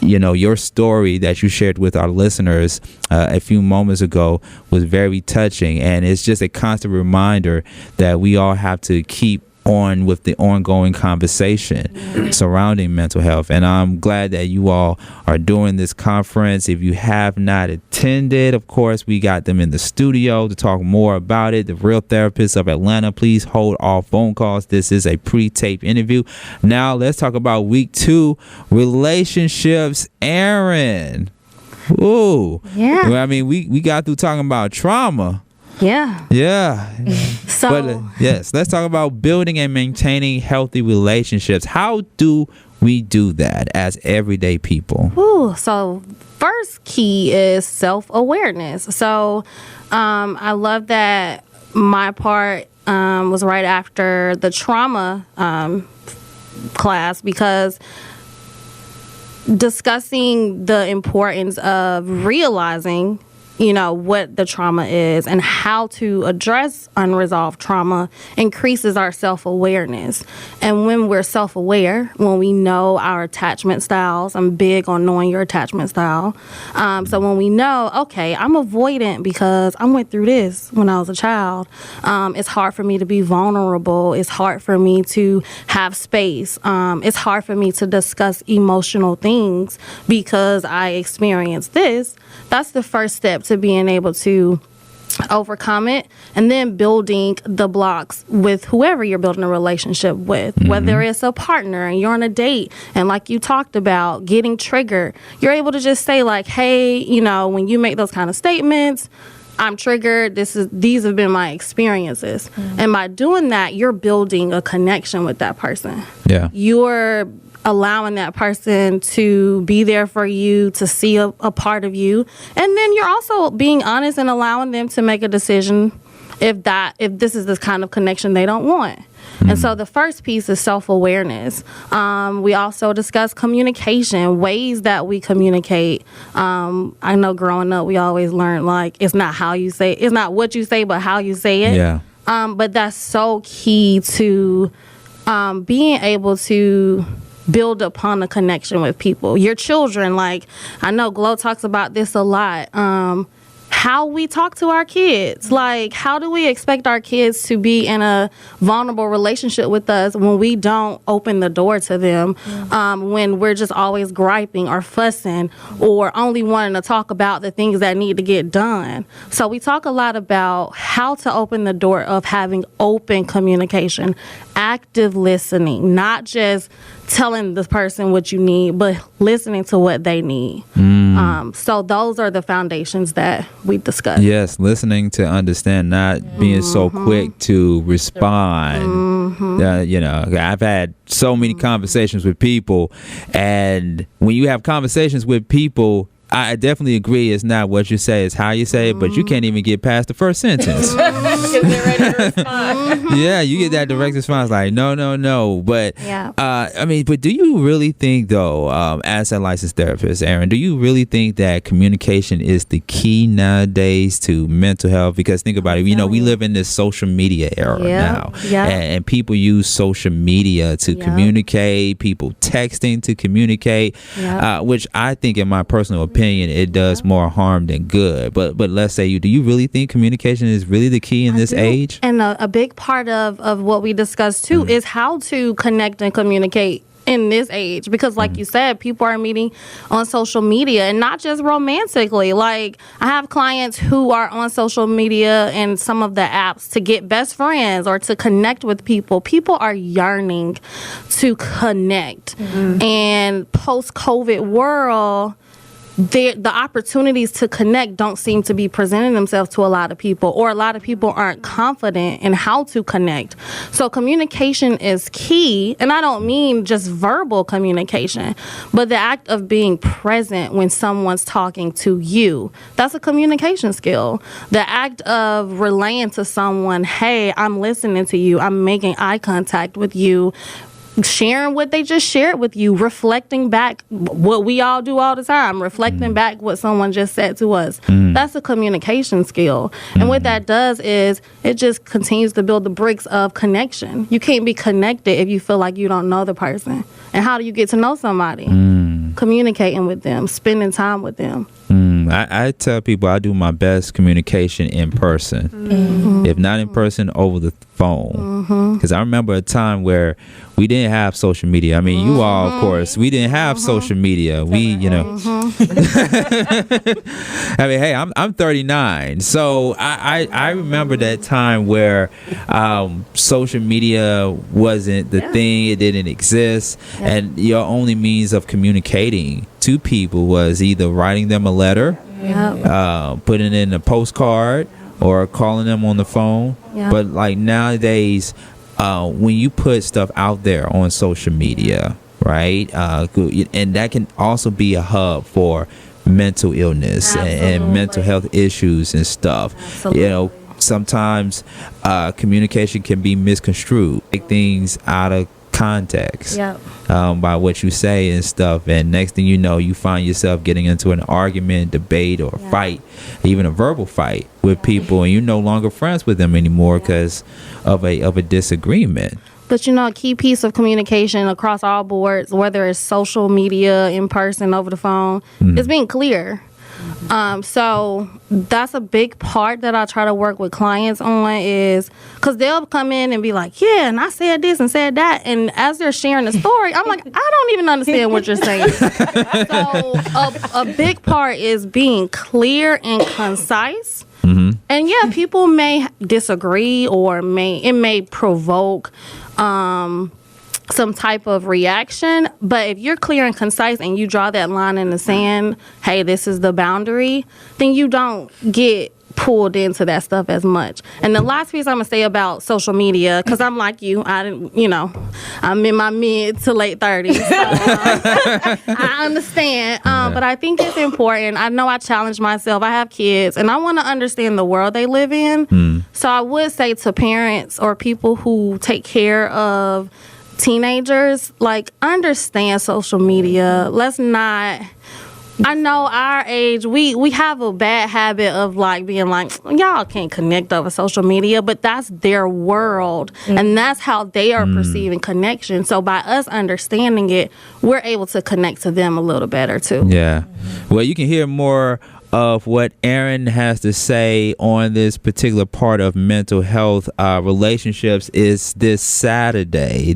your story that you shared with our listeners a few moments ago was very touching, and it's just a constant reminder that we all have to keep on with the ongoing conversation surrounding mental health. And I'm glad that you all are doing this conference. If you have not attended, of course, we got them in the studio to talk more about it. The Real Therapists of Atlanta, please hold all phone calls. This is a pre-tape interview. Now let's talk about week 2, relationships. Aaron. Ooh. Yeah. Well, I mean, we got through talking about trauma. Yeah. Yeah. So, But yes, let's talk about building and maintaining healthy relationships. How do we do that as everyday people? so first key is self-awareness. So, I love that my part was right after the trauma class, because discussing the importance of realizing what the trauma is and how to address unresolved trauma increases our self-awareness. And when we're self-aware, when we know our attachment styles, I'm big on knowing your attachment style. So when we know, okay, I'm avoidant because I went through this when I was a child. It's hard for me to be vulnerable. It's hard for me to have space. It's hard for me to discuss emotional things because I experienced this. That's the first step to being able to overcome it, and then building the blocks with whoever you're building a relationship with, whether it's a partner and you're on a date, and like you talked about, getting triggered, you're able to just say like, hey, when you make those kind of statements, I'm triggered. These have been my experiences. And by doing that, you're building a connection with that person. Yeah. You're allowing that person to be there for you, to see a part of you. And then you're also being honest and allowing them to make a decision if this is the kind of connection they don't want. And so the first piece is self-awareness. We also discuss communication, ways that we communicate. I know growing up, we always learned, like, it's not what you say, but how you say it. Yeah. But that's so key to being able to build upon a connection with people. Your children, like, I know Glow talks about this a lot. How we talk to our kids. Like, how do we expect our kids to be in a vulnerable relationship with us when we don't open the door to them, when we're just always griping or fussing or only wanting to talk about the things that need to get done? So we talk a lot about how to open the door of having open communication, active listening, not just telling the person what you need, but listening to what they need. So those are the foundations that we discussed. Yes, listening to understand, not being so quick to respond. I've had so many conversations with people, and when you have conversations with people, I definitely agree. It's not what you say, it's how you say it, but you can't even get past the first sentence. Yeah, you get that direct response like, no. But, but do you really think, though, as a licensed therapist, Aaron, do you really think that communication is the key nowadays to mental health? Because think about it, we live in this social media era now. And people use social media to communicate, people texting to communicate, which I think, in my personal opinion, it does more harm than good. But let's say do you really think communication is really the key in this age? And a big part of what we discussed too is how to connect and communicate in this age, because like you said, people are meeting on social media, and not just romantically. Like, I have clients who are on social media and some of the apps to get best friends or to connect with people. People are yearning to connect. And post-COVID world, the opportunities to connect don't seem to be presenting themselves to a lot of people, or a lot of people aren't confident in how to connect. So communication is key, and I don't mean just verbal communication, but the act of being present when someone's talking to you. That's a communication skill. The act of relaying to someone, hey, I'm listening to you, I'm making eye contact with you, sharing what they just shared with you, reflecting back what we all do all the time, reflecting back what someone just said to us. That's a communication skill. And what that does is it just continues to build the bricks of connection. You can't be connected if you feel like you don't know the person. And how do you get to know somebody? Communicating with them, spending time with them. I tell people I do my best communication in person. If not in person, over the phone. Because I remember a time where we didn't have social media. I mean, you all, of course, we didn't have social media. We, you know. I mean, hey, I'm 39. So I remember that time where social media wasn't the thing. It didn't exist. And your only means of communicating to people was either writing them a letter, putting it in a postcard, or calling them on the phone. But like nowadays, when you put stuff out there on social media, right, and that can also be a hub for mental illness and mental health issues and stuff. You know, sometimes communication can be misconstrued, take things out of context by what you say and stuff, and next thing you know, you find yourself getting into an argument, debate, or fight, even a verbal fight with people, and you're no longer friends with them anymore because of a disagreement. But you know, a key piece of communication across all boards, whether it's social media, in person, over the phone, is being clear. So that's a big part that I try to work with clients on, is because they'll come in and be like, yeah, and I said this and said that, and as they're sharing the story, I'm like, I don't even understand what you're saying. So a big part is being clear and concise. And yeah, people may disagree, or it may provoke some type of reaction, but if you're clear and concise and you draw that line in the sand, hey, this is the boundary, then you don't get pulled into that stuff as much. And the last piece I'm gonna say about social media, because I'm like you, I'm in my mid to late 30s, so I understand, but I think it's important. I know I challenge myself. I have kids, and I want to understand the world they live in. So I would say to parents or people who take care of teenagers, like, understand social media. Let's not, I know our age, we have a bad habit of like being like, y'all can't connect over social media, but that's their world, and that's how they are perceiving connection. So by us understanding it, we're able to connect to them a little better too. Yeah. Well, you can hear more of what Erin has to say on this particular part of mental health relationships is this Saturday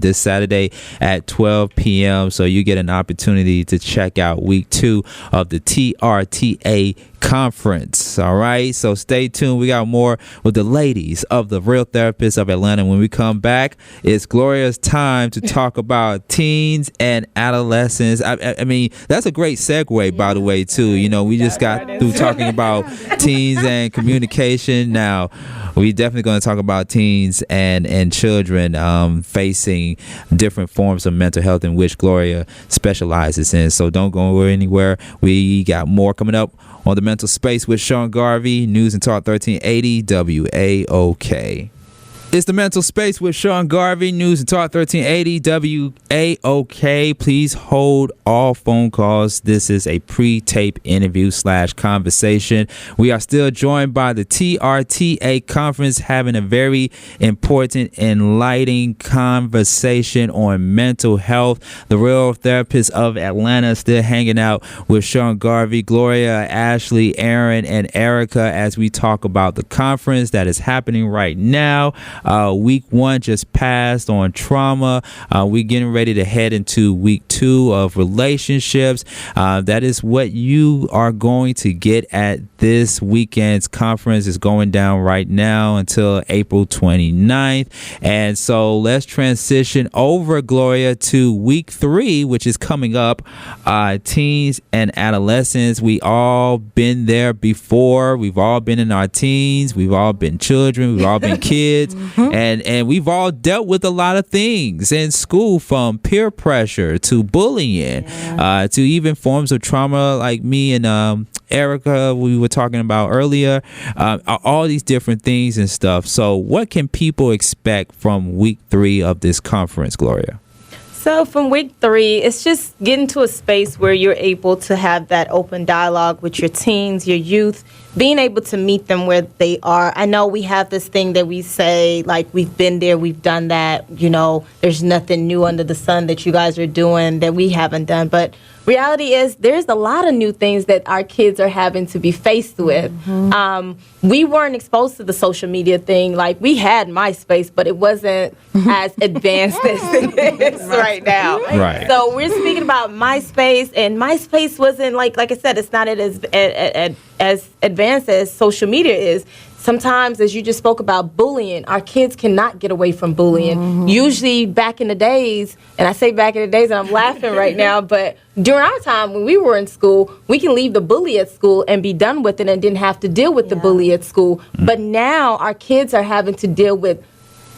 at 12 p.m. So you get an opportunity to check out week 2 of the TRTA conference. All right, so stay tuned. We got more with the ladies of the Real Therapists of Atlanta. When we come back, it's Gloria's time to talk about teens and adolescents. I mean, that's a great segue, by the way, too. You know, we just got through talking about teens and communication. Now we definitely going to talk about teens and children facing different forms of mental health, in which Gloria specializes in. So don't go anywhere. We got more coming up on The Mental Space with Sean Garvey, News and Talk 1380 WAOK. It's The Mental Space with Sean Garvey, News and Talk 1380 WAOK. Please hold all phone calls. This is a pre-tape interview / conversation. We are still joined by the TRTA conference, having a very important, enlightening conversation on mental health. The Real Therapists of Atlanta still hanging out with Sean Garvey, Gloria, Ashley, Erin, and Erica as we talk about the conference that is happening right now. Week 1 just passed on trauma. We're getting ready to head into week 2 of relationships. That is what you are going to get at this weekend's conference. Is going down right now until April 29th. And so let's transition over, Gloria, to week 3, which is coming up. Teens and adolescents. We all been there before. We've all been in our teens. We've all been children. We've all been kids. And we've all dealt with a lot of things in school, from peer pressure to bullying, to even forms of trauma like me and Erica we were talking about earlier, all these different things and stuff. So what can people expect from week 3 of this conference, Gloria? So from week 3, it's just getting to a space where you're able to have that open dialogue with your teens, your youth, being able to meet them where they are. I know we have this thing that we say, like, we've been there, we've done that, you know, there's nothing new under the sun that you guys are doing that we haven't done. But reality is there's a lot of new things that our kids are having to be faced with. We weren't exposed to the social media thing. Like, we had MySpace, but it wasn't as advanced as it is right now. Right. So we're speaking about MySpace, and MySpace wasn't like I said, it's not as advanced as social media is. Sometimes, as you just spoke about bullying, our kids cannot get away from bullying. Usually back in the days, and I say back in the days and I'm laughing right now, but during our time when we were in school, we can leave the bully at school and be done with it and didn't have to deal with the bully at school. But now our kids are having to deal with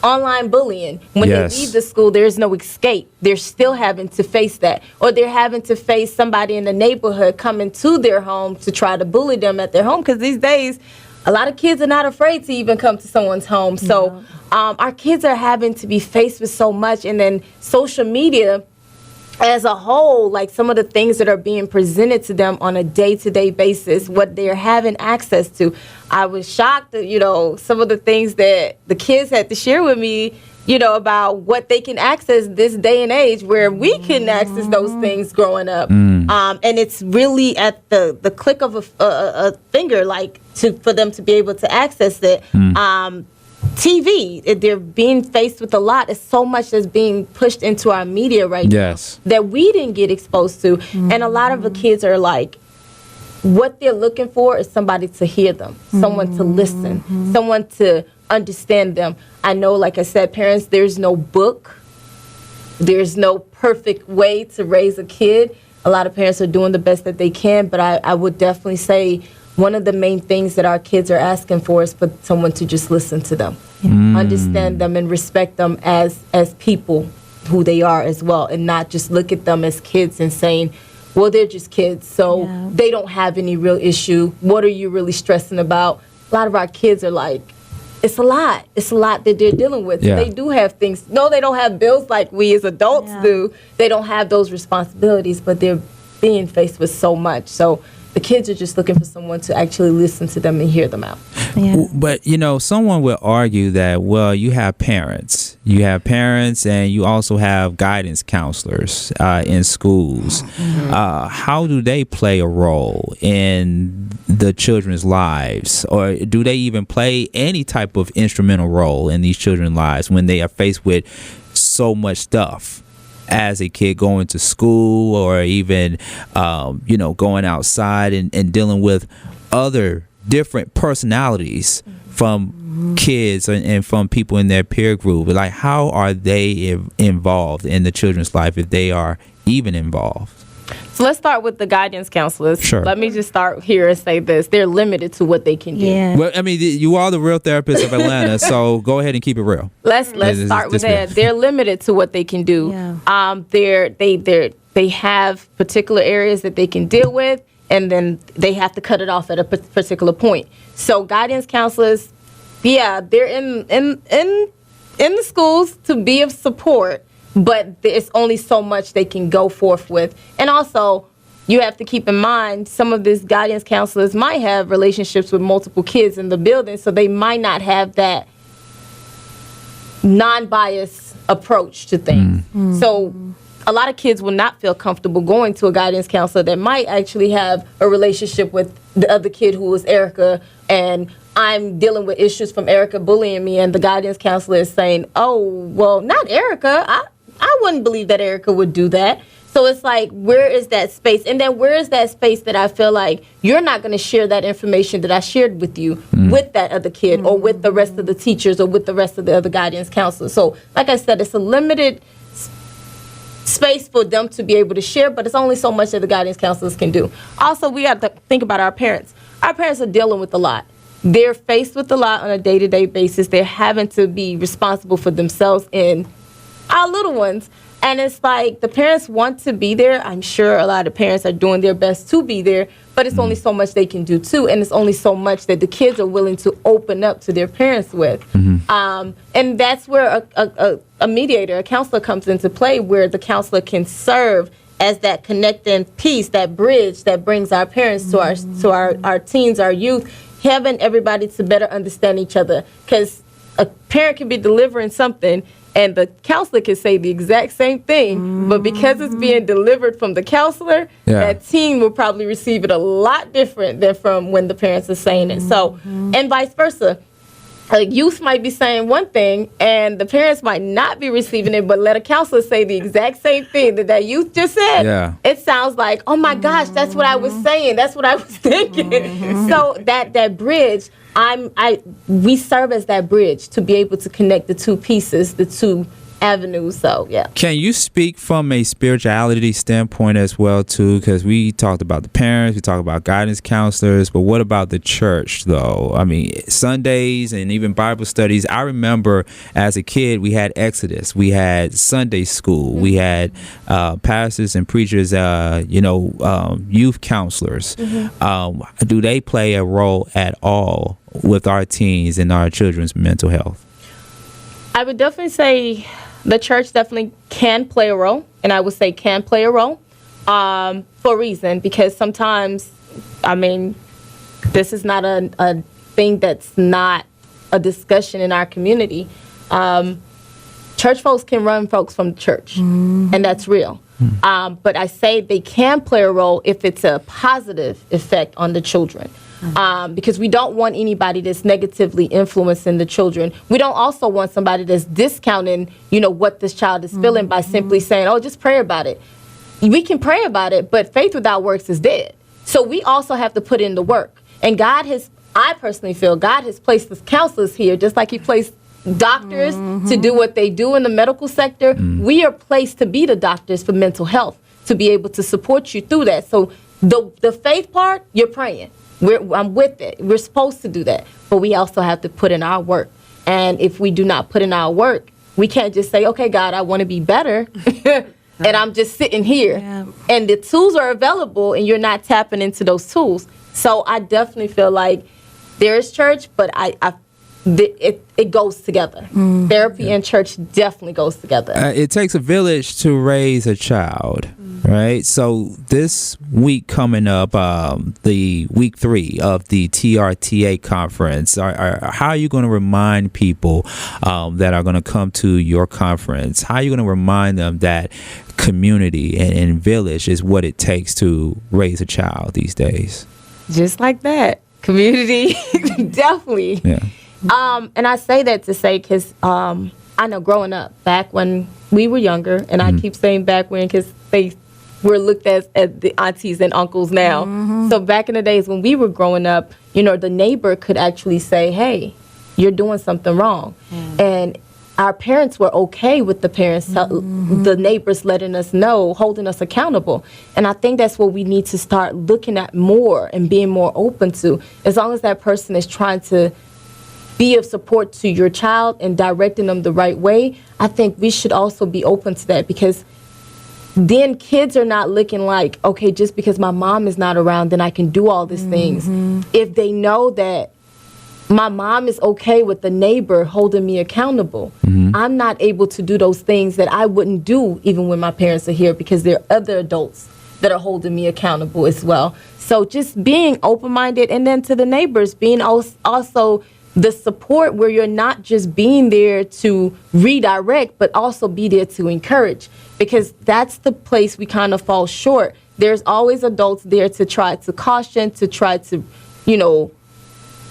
online bullying. When they leave the school, there's no escape. They're still having to face that. Or they're having to face somebody in the neighborhood coming to their home to try to bully them at their home. Because these days, a lot of kids are not afraid to even come to someone's home. So our kids are having to be faced with so much. And then social media as a whole, like some of the things that are being presented to them on a day-to-day basis, what they're having access to. I was shocked at, you know, some of the things that the kids had to share with me, you know, about what they can access this day and age where we couldn't access those things growing up. And it's really at the click of a finger, like, for them to be able to access it. TV, they're being faced with a lot. It's so much that's being pushed into our media right now that we didn't get exposed to. And a lot of the kids are like, what they're looking for is somebody to hear them, someone to listen, someone to understand them. I know, like I said, parents, there's no book. There's no perfect way to raise a kid. A lot of parents are doing the best that they can, but I would definitely say one of the main things that our kids are asking for is for someone to just listen to them, understand them, and respect them as people who they are as well, and not just look at them as kids and saying, well, they're just kids, so they don't have any real issue. What are you really stressing about? A lot of our kids are like, it's a lot. It's a lot that they're dealing with. They do have things. No, they don't have bills like we as adults do. They don't have those responsibilities, but they're being faced with so much. So the kids are just looking for someone to actually listen to them and hear them out. But, you know, someone would argue that, well, you have parents. You have parents and you also have guidance counselors in schools. How do they play a role in the children's lives? Or do they even play any type of instrumental role in these children's lives when they are faced with so much stuff? As a kid going to school, or even, you know, going outside and dealing with other different personalities from kids and from people in their peer group. Like, how are they involved in the children's life, if they are even involved? So let's start with the guidance counselors. Sure. Let me just start here and say this. They're limited to what they can do. Well, I mean, you are the real therapist of Atlanta, so go ahead and keep it real. Let's start with that. They're limited to what they can do. They have particular areas that they can deal with, and then they have to cut it off at a particular point. So guidance counselors, they're in the schools to be of support, but there's only so much they can go forth with. And also, you have to keep in mind, some of these guidance counselors might have relationships with multiple kids in the building, so they might not have that non-biased approach to things. So a lot of kids will not feel comfortable going to a guidance counselor that might actually have a relationship with the other kid who was Erica and I'm dealing with issues from Erica bullying me, and the guidance counselor is saying, oh, well, not Erica. I wouldn't believe that Erica would do that. So it's like, where is that space? And then where is that space that I feel like you're not going to share that information that I shared with you with that other kid or with the rest of the teachers or with the rest of the other guidance counselors? So like I said, it's a limited space for them to be able to share, but it's only so much that the guidance counselors can do. Also, we have to think about our parents. Our parents are dealing with a lot. They're faced with a lot on a day-to-day basis. They're having to be responsible for themselves and our little ones. And it's like the parents want to be there. I'm sure a lot of parents are doing their best to be there, but it's only so much they can do too. And it's only so much that the kids are willing to open up to their parents with. And that's where a mediator, a counselor comes into play, where the counselor can serve as that connecting piece, that bridge that brings our parents to our teens, our youth, having everybody to better understand each other. Because a parent can be delivering something and the counselor can say the exact same thing, but because it's being delivered from the counselor, that teen will probably receive it a lot different than from when the parents are saying it. So, and vice versa. Youth might be saying one thing and the parents might not be receiving it, but let a counselor say the exact same thing that youth just said. It sounds like, oh my gosh, that's what I was saying. That's what I was thinking. So that bridge, we serve as that bridge to be able to connect the two pieces, the two avenues. So yeah. Can you speak from a spirituality standpoint as well too? Because we talked about the parents, we talked about guidance counselors, but what about the church though? I mean, Sundays and even Bible studies. I remember as a kid we had Exodus, we had Sunday school, we had pastors and preachers, youth counselors. Do they play a role at all with our teens and our children's mental health? I would definitely say the church definitely can play a role, and I would say can play a role for a reason, because sometimes, I mean, this is not a thing that's not a discussion in our community. Church folks can run folks from the church, and that's real. But I say they can play a role if it's a positive effect on the children. Because we don't want anybody that's negatively influencing the children. We don't also want somebody that's discounting, what this child is feeling by simply saying, oh, just pray about it. We can pray about it, but faith without works is dead. So we also have to put in the work. And I personally feel God has placed his counselors here, just like he placed doctors to do what they do in the medical sector. We are placed to be the doctors for mental health, to be able to support you through that. So the faith part, you're praying. I'm with it. We're supposed to do that. But we also have to put in our work. And if we do not put in our work, we can't just say, okay, God, I want to be better. And I'm just sitting here. Yeah. And the tools are available and you're not tapping into those tools. So I definitely feel like there is church, but it goes together. Therapy and church definitely goes together. It takes a village to raise a child, right? So this week coming up, the week 3 of the TRTA conference, how are you going to remind people that are going to come to your conference? How are you going to remind them that community and village is what it takes to raise a child these days? Just like that. Community, definitely. Yeah. And I say that to say because I know growing up, back when we were younger, and I keep saying back when because we're looked at as the aunties and uncles now. So back in the days when we were growing up, the neighbor could actually say, hey, you're doing something wrong. And our parents were okay with the parents, the neighbors letting us know, holding us accountable. And I think that's what we need to start looking at more and being more open to. As long as that person is trying to be of support to your child and directing them the right way, I think we should also be open to that, because then kids are not looking like, okay, just because my mom is not around, then I can do all these things. If they know that my mom is okay with the neighbor holding me accountable, I'm not able to do those things that I wouldn't do even when my parents are here, because there are other adults that are holding me accountable as well. So just being open-minded, and then to the neighbors, being also the support where you're not just being there to redirect, but also be there to encourage, because that's the place we kind of fall short. There's always adults there to try to caution, to try to,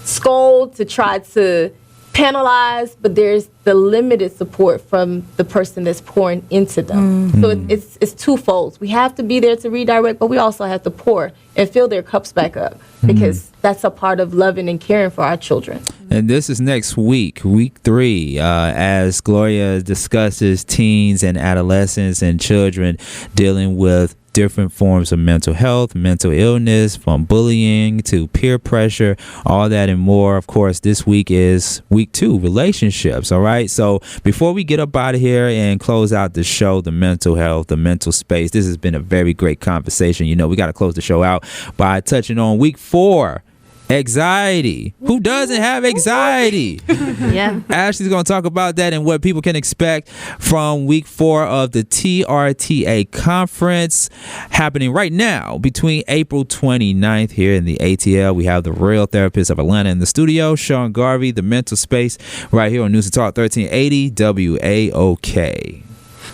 scold, to try to penalize, but there's the limited support from the person that's pouring into them. So it's twofold. We have to be there to redirect, but we also have to pour and fill their cups back up, because that's a part of loving and caring for our children. And this is next week 3, as Gloria discusses teens and adolescents and children dealing with different forms of mental health, mental illness, from bullying to peer pressure, all that and more. Of course, this week is week 2, relationships. All right. So before we get up out of here and close out the show, the mental health, the mental space, this has been a very great conversation. You know, we got to close the show out by touching on week 4. Anxiety. Who doesn't have anxiety? Yeah. Ashley's going to talk about that and what people can expect from week 4 of the TRTA conference happening right now between April 29th here in the ATL. We have the Real Therapist of Atlanta in the studio, Sean Garvey, the mental space, right here on News and Talk 1380 WAOK.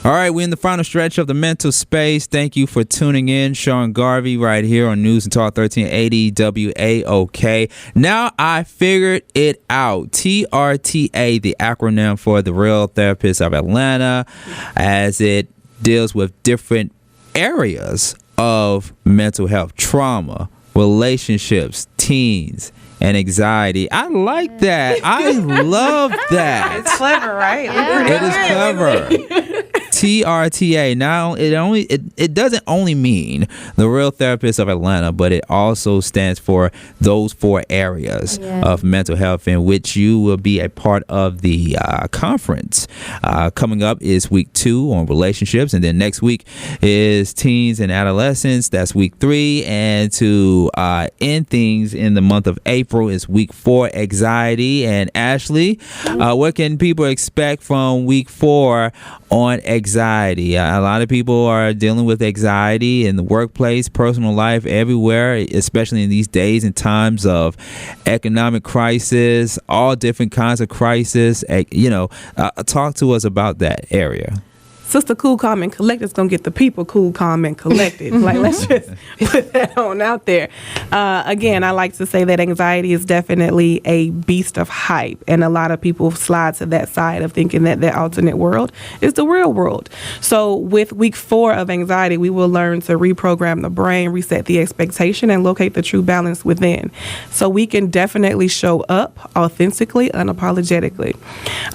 All right, we're in the final stretch of the mental space. Thank you for tuning in. Sean Garvey right here on News and Talk 1380 WAOK. Now I figured it out. TRTA, the acronym for the Real Therapist of Atlanta, as it deals with different areas of mental health, trauma, relationships, teens, and anxiety. I like that. I love that. It's clever, right? It is clever. TRTA. Now it doesn't only mean the Real Therapist of Atlanta, but it also stands for those 4 areas of mental health in which you will be a part of the conference. Coming up is week 2 on relationships, and then next week is teens and adolescents. That's week 3, and to end things in the month of April is week 4, anxiety. And Ashley, what can people expect from week 4 on anxiety? A lot of people are dealing with anxiety in the workplace, personal life, everywhere, especially in these days and times of economic crisis, all different kinds of crisis. Talk to us about that area. Sister Cool, Calm, and Collected is going to get the people cool, calm, and collected. Like, let's just put that on out there. Again, I like to say that anxiety is definitely a beast of hype. And a lot of people slide to that side of thinking that that alternate world is the real world. So with week 4 of anxiety, we will learn to reprogram the brain, reset the expectation, and locate the true balance within. So we can definitely show up authentically, unapologetically.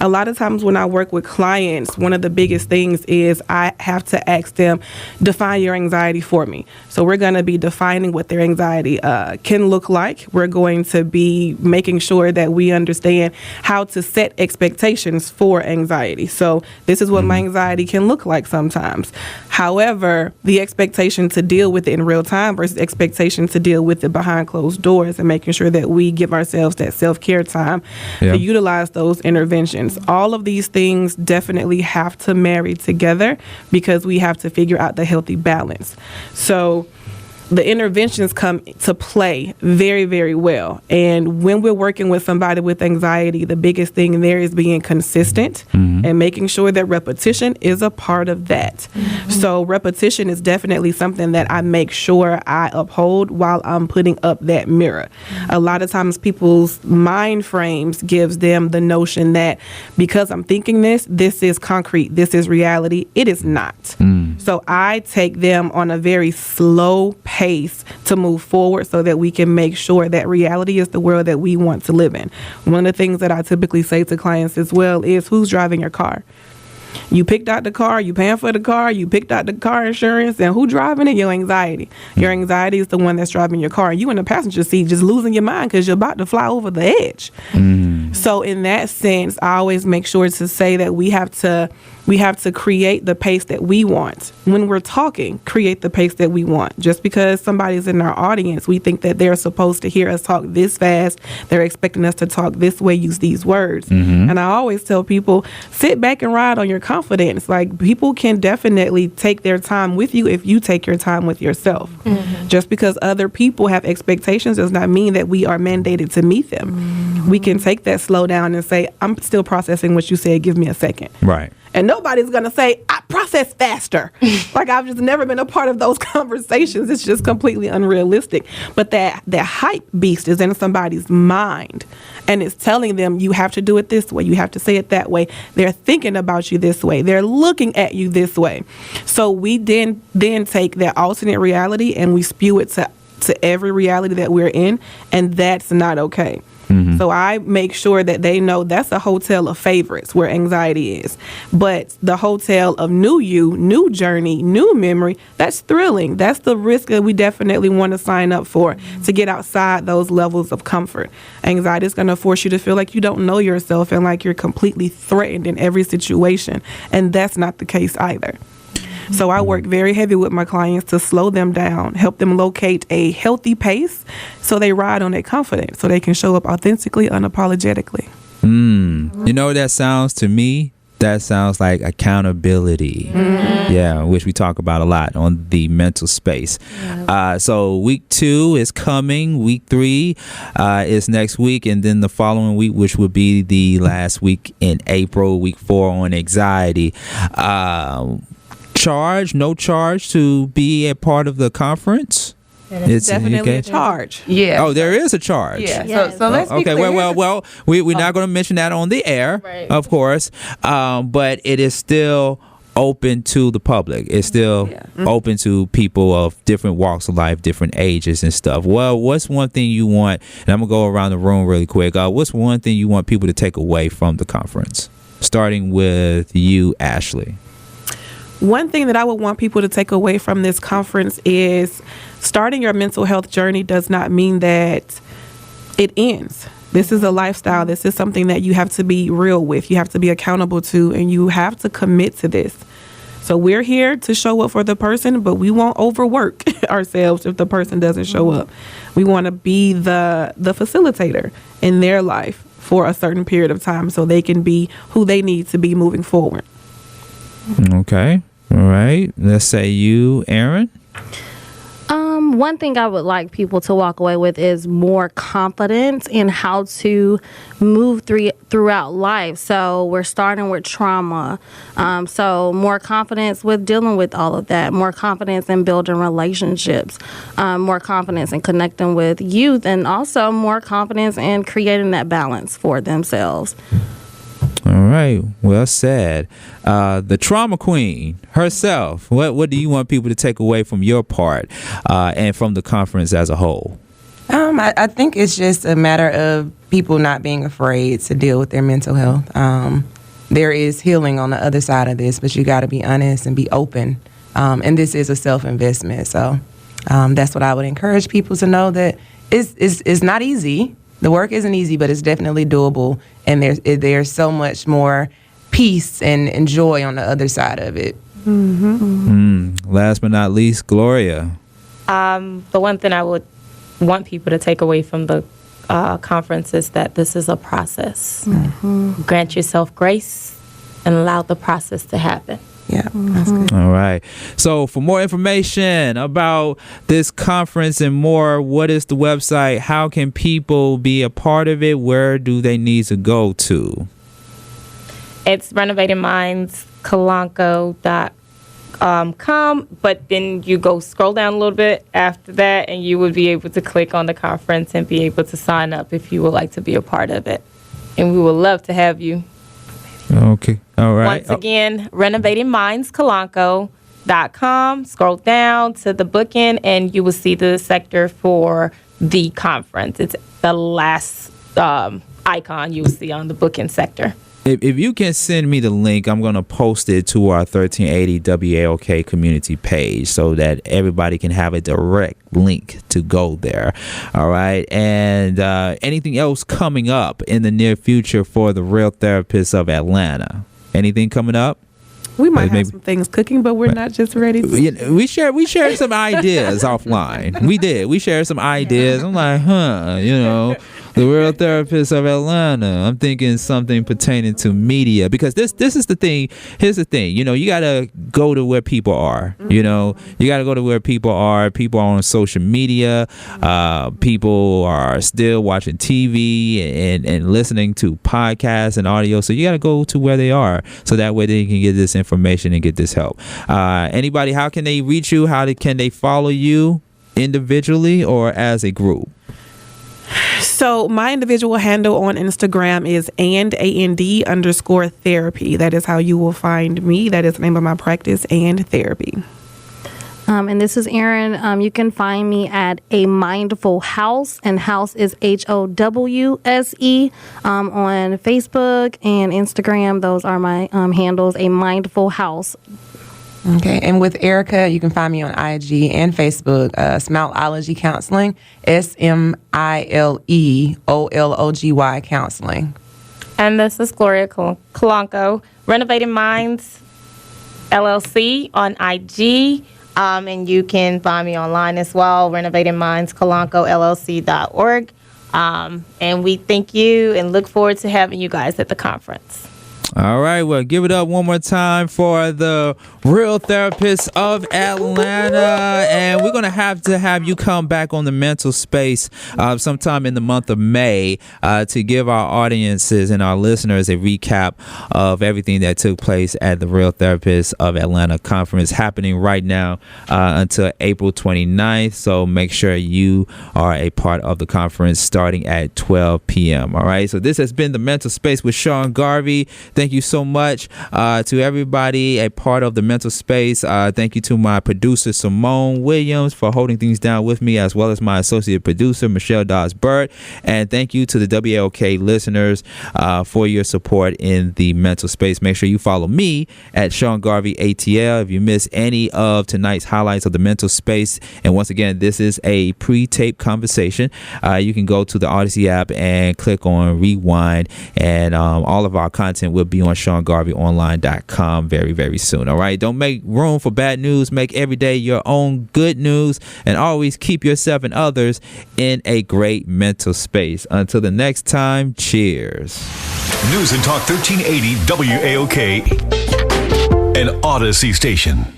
A lot of times when I work with clients, one of the biggest things is I have to ask them, define your anxiety for me. So we're going to be defining what their anxiety can look like. We're going to be making sure that we understand how to set expectations for anxiety. So this is what my anxiety can look like sometimes. However, the expectation to deal with it in real time versus expectation to deal with it behind closed doors, and making sure that we give ourselves that self-care time to utilize those interventions. All of these things definitely have to marry together, because we have to figure out the healthy balance. So the interventions come to play very, very well. And when we're working with somebody with anxiety, the biggest thing there is being consistent and making sure that repetition is a part of that. So repetition is definitely something that I make sure I uphold while I'm putting up that mirror. A lot of times people's mind frames gives them the notion that because I'm thinking this is concrete, this is reality. It is not. So I take them on a very slow pace to move forward so that we can make sure that reality is the world that we want to live in. One of the things that I typically say to clients as well is, who's driving your car? You picked out the car, you paying for the car, you picked out the car insurance, and who driving it? Your anxiety. Your anxiety is the one that's driving your car. You in the passenger seat just losing your mind because you're about to fly over the edge. So in that sense, I always make sure to say that we have to create the pace that we want. When we're talking, create the pace that we want. Just because somebody's in our audience, we think that they're supposed to hear us talk this fast. They're expecting us to talk this way, use these words. And I always tell people, sit back and ride on your confidence. Like, people can definitely take their time with you if you take your time with yourself. Just because other people have expectations does not mean that we are mandated to meet them. We can take that slow down and say, I'm still processing what you said. Give me a second. Right. And nobody's going to say, I process faster. Like, I've just never been a part of those conversations. It's just completely unrealistic. But that hype beast is in somebody's mind. And it's telling them, you have to do it this way. You have to say it that way. They're thinking about you this way. They're looking at you this way. So we then take that alternate reality and we spew it to every reality that we're in. And that's not okay. Mm-hmm. So I make sure that they know that's a hotel of favorites where anxiety is. But the hotel of new you, new journey, new memory, that's thrilling. That's the risk that we definitely want to sign up for, to get outside those levels of comfort. Anxiety is going to force you to feel like you don't know yourself and like you're completely threatened in every situation. And that's not the case either. So I work very heavy with my clients to slow them down, help them locate a healthy pace so they ride on their confidence, so they can show up authentically, unapologetically. You know what that sounds to me? That sounds like accountability. Yeah, which we talk about a lot on the mental space. So week 2 is coming. Week 3 is next week. And then the following week, which will be the last week in April, week 4 on anxiety. No charge to be a part of the conference? It's definitely a charge. Yeah. Oh, there is a charge. Yeah. Yes. So let's be okay. clear. Well. We're not going to mention that on the air, Right. of course. But it is still open to the public. It's still open to people of different walks of life, different ages and stuff. Well, what's one thing you want? And I'm gonna go around the room really quick. What's one thing you want people to take away from the conference? Starting with you, Ashley. One thing that I would want people to take away from this conference is starting your mental health journey does not mean that it ends. This is a lifestyle. This is something that you have to be real with. You have to be accountable to, and you have to commit to this. So we're here to show up for the person, but we won't overwork ourselves if the person doesn't show up. We want to be the facilitator in their life for a certain period of time so they can be who they need to be moving forward. Okay. All right. Let's say you, Aaron. One thing I would like people to walk away with is more confidence in how to move throughout life. So we're starting with trauma. So more confidence with dealing with all of that, more confidence in building relationships, more confidence in connecting with youth, and also more confidence in creating that balance for themselves. All right. Well said. The trauma queen herself. What do you want people to take away from your part and from the conference as a whole? I think it's just a matter of people not being afraid to deal with their mental health. There is healing on the other side of this, but you got to be honest and be open. And this is a self-investment. So that's what I would encourage people to know, that it's not easy. The work isn't easy, but it's definitely doable. And there's so much more peace and joy on the other side of it. Last but not least, Gloria. The one thing I would want people to take away from the conference is that this is a process. Grant yourself grace and allow the process to happen. Yeah, that's good. All right. So for more information about this conference and more, what is the website? How can people be a part of it? Where do they need to go to? It's renovatingmindskalanko.com, but then you go scroll down a little bit after that and you would be able to click on the conference and be able to sign up if you would like to be a part of it. And we would love to have you. Okay. All right. Once again, renovatingmindskalanko.com. Scroll down to the booking and you will see the sector for the conference. It's the last icon you'll see on the booking sector. If you can send me the link, I'm going to post it to our 1380 WAOK community page so that everybody can have a direct link to go there. All right. And anything else coming up in the near future for the Real Therapists of Atlanta? Anything coming up? We might have some things cooking, but we're not just ready to. We shared some ideas offline. We did. We shared some ideas. I'm like, The Real Therapist of Atlanta. I'm thinking something pertaining to media, because this is the thing. Here's the thing. You know, you gotta go to where people are. You know, you gotta go to where people are. People are on social media. People are still watching TV and listening to podcasts and audio. So you gotta go to where they are, so that way they can get this information and get this help. Anybody, how can they reach you? Can they follow you individually or as a group? So my individual handle on Instagram is &_therapy. That is how you will find me. That is the name of my practice, and therapy. And this is Erin. You can find me at A Mindful House, and house is HOWSE, on Facebook and Instagram. Those are my handles, A Mindful House. Okay, and with Erica, you can find me on IG and Facebook, Smileology Counseling, SMILEOLOGY Counseling. And this is Gloria Calanco, Renovating Minds LLC on IG. And you can find me online as well, renovatingmindscalancollc.org. And we thank you and look forward to having you guys at the conference. All right, well, give it up one more time for the Real Therapist of Atlanta. And we're going to have you come back on the mental space sometime in the month of May to give our audiences and our listeners a recap of everything that took place at the Real Therapist of Atlanta conference, happening right now until April 29th. So make sure you are a part of the conference starting at 12 p.m. All right, so this has been the Mental Space with Sean Garvey. Thank you so much to everybody a part of the mental space. Thank you to my producer Simone Williams for holding things down with me, as well as my associate producer Michelle Dawes-Burt. And thank you to the WAOK listeners for your support in the mental space. Make sure you follow me at Sean Garvey ATL if you miss any of tonight's highlights of the mental space. And once again, this is a pre-taped conversation. You can go to the Audacy app and click on rewind, and all of our content will be on SeanGarveyOnline.com very, very soon. All right, don't make room for bad news. Make every day your own good news, and always keep yourself and others in a great mental space. Until the next time, cheers. News and Talk 1380 WAOK, an Audacy station.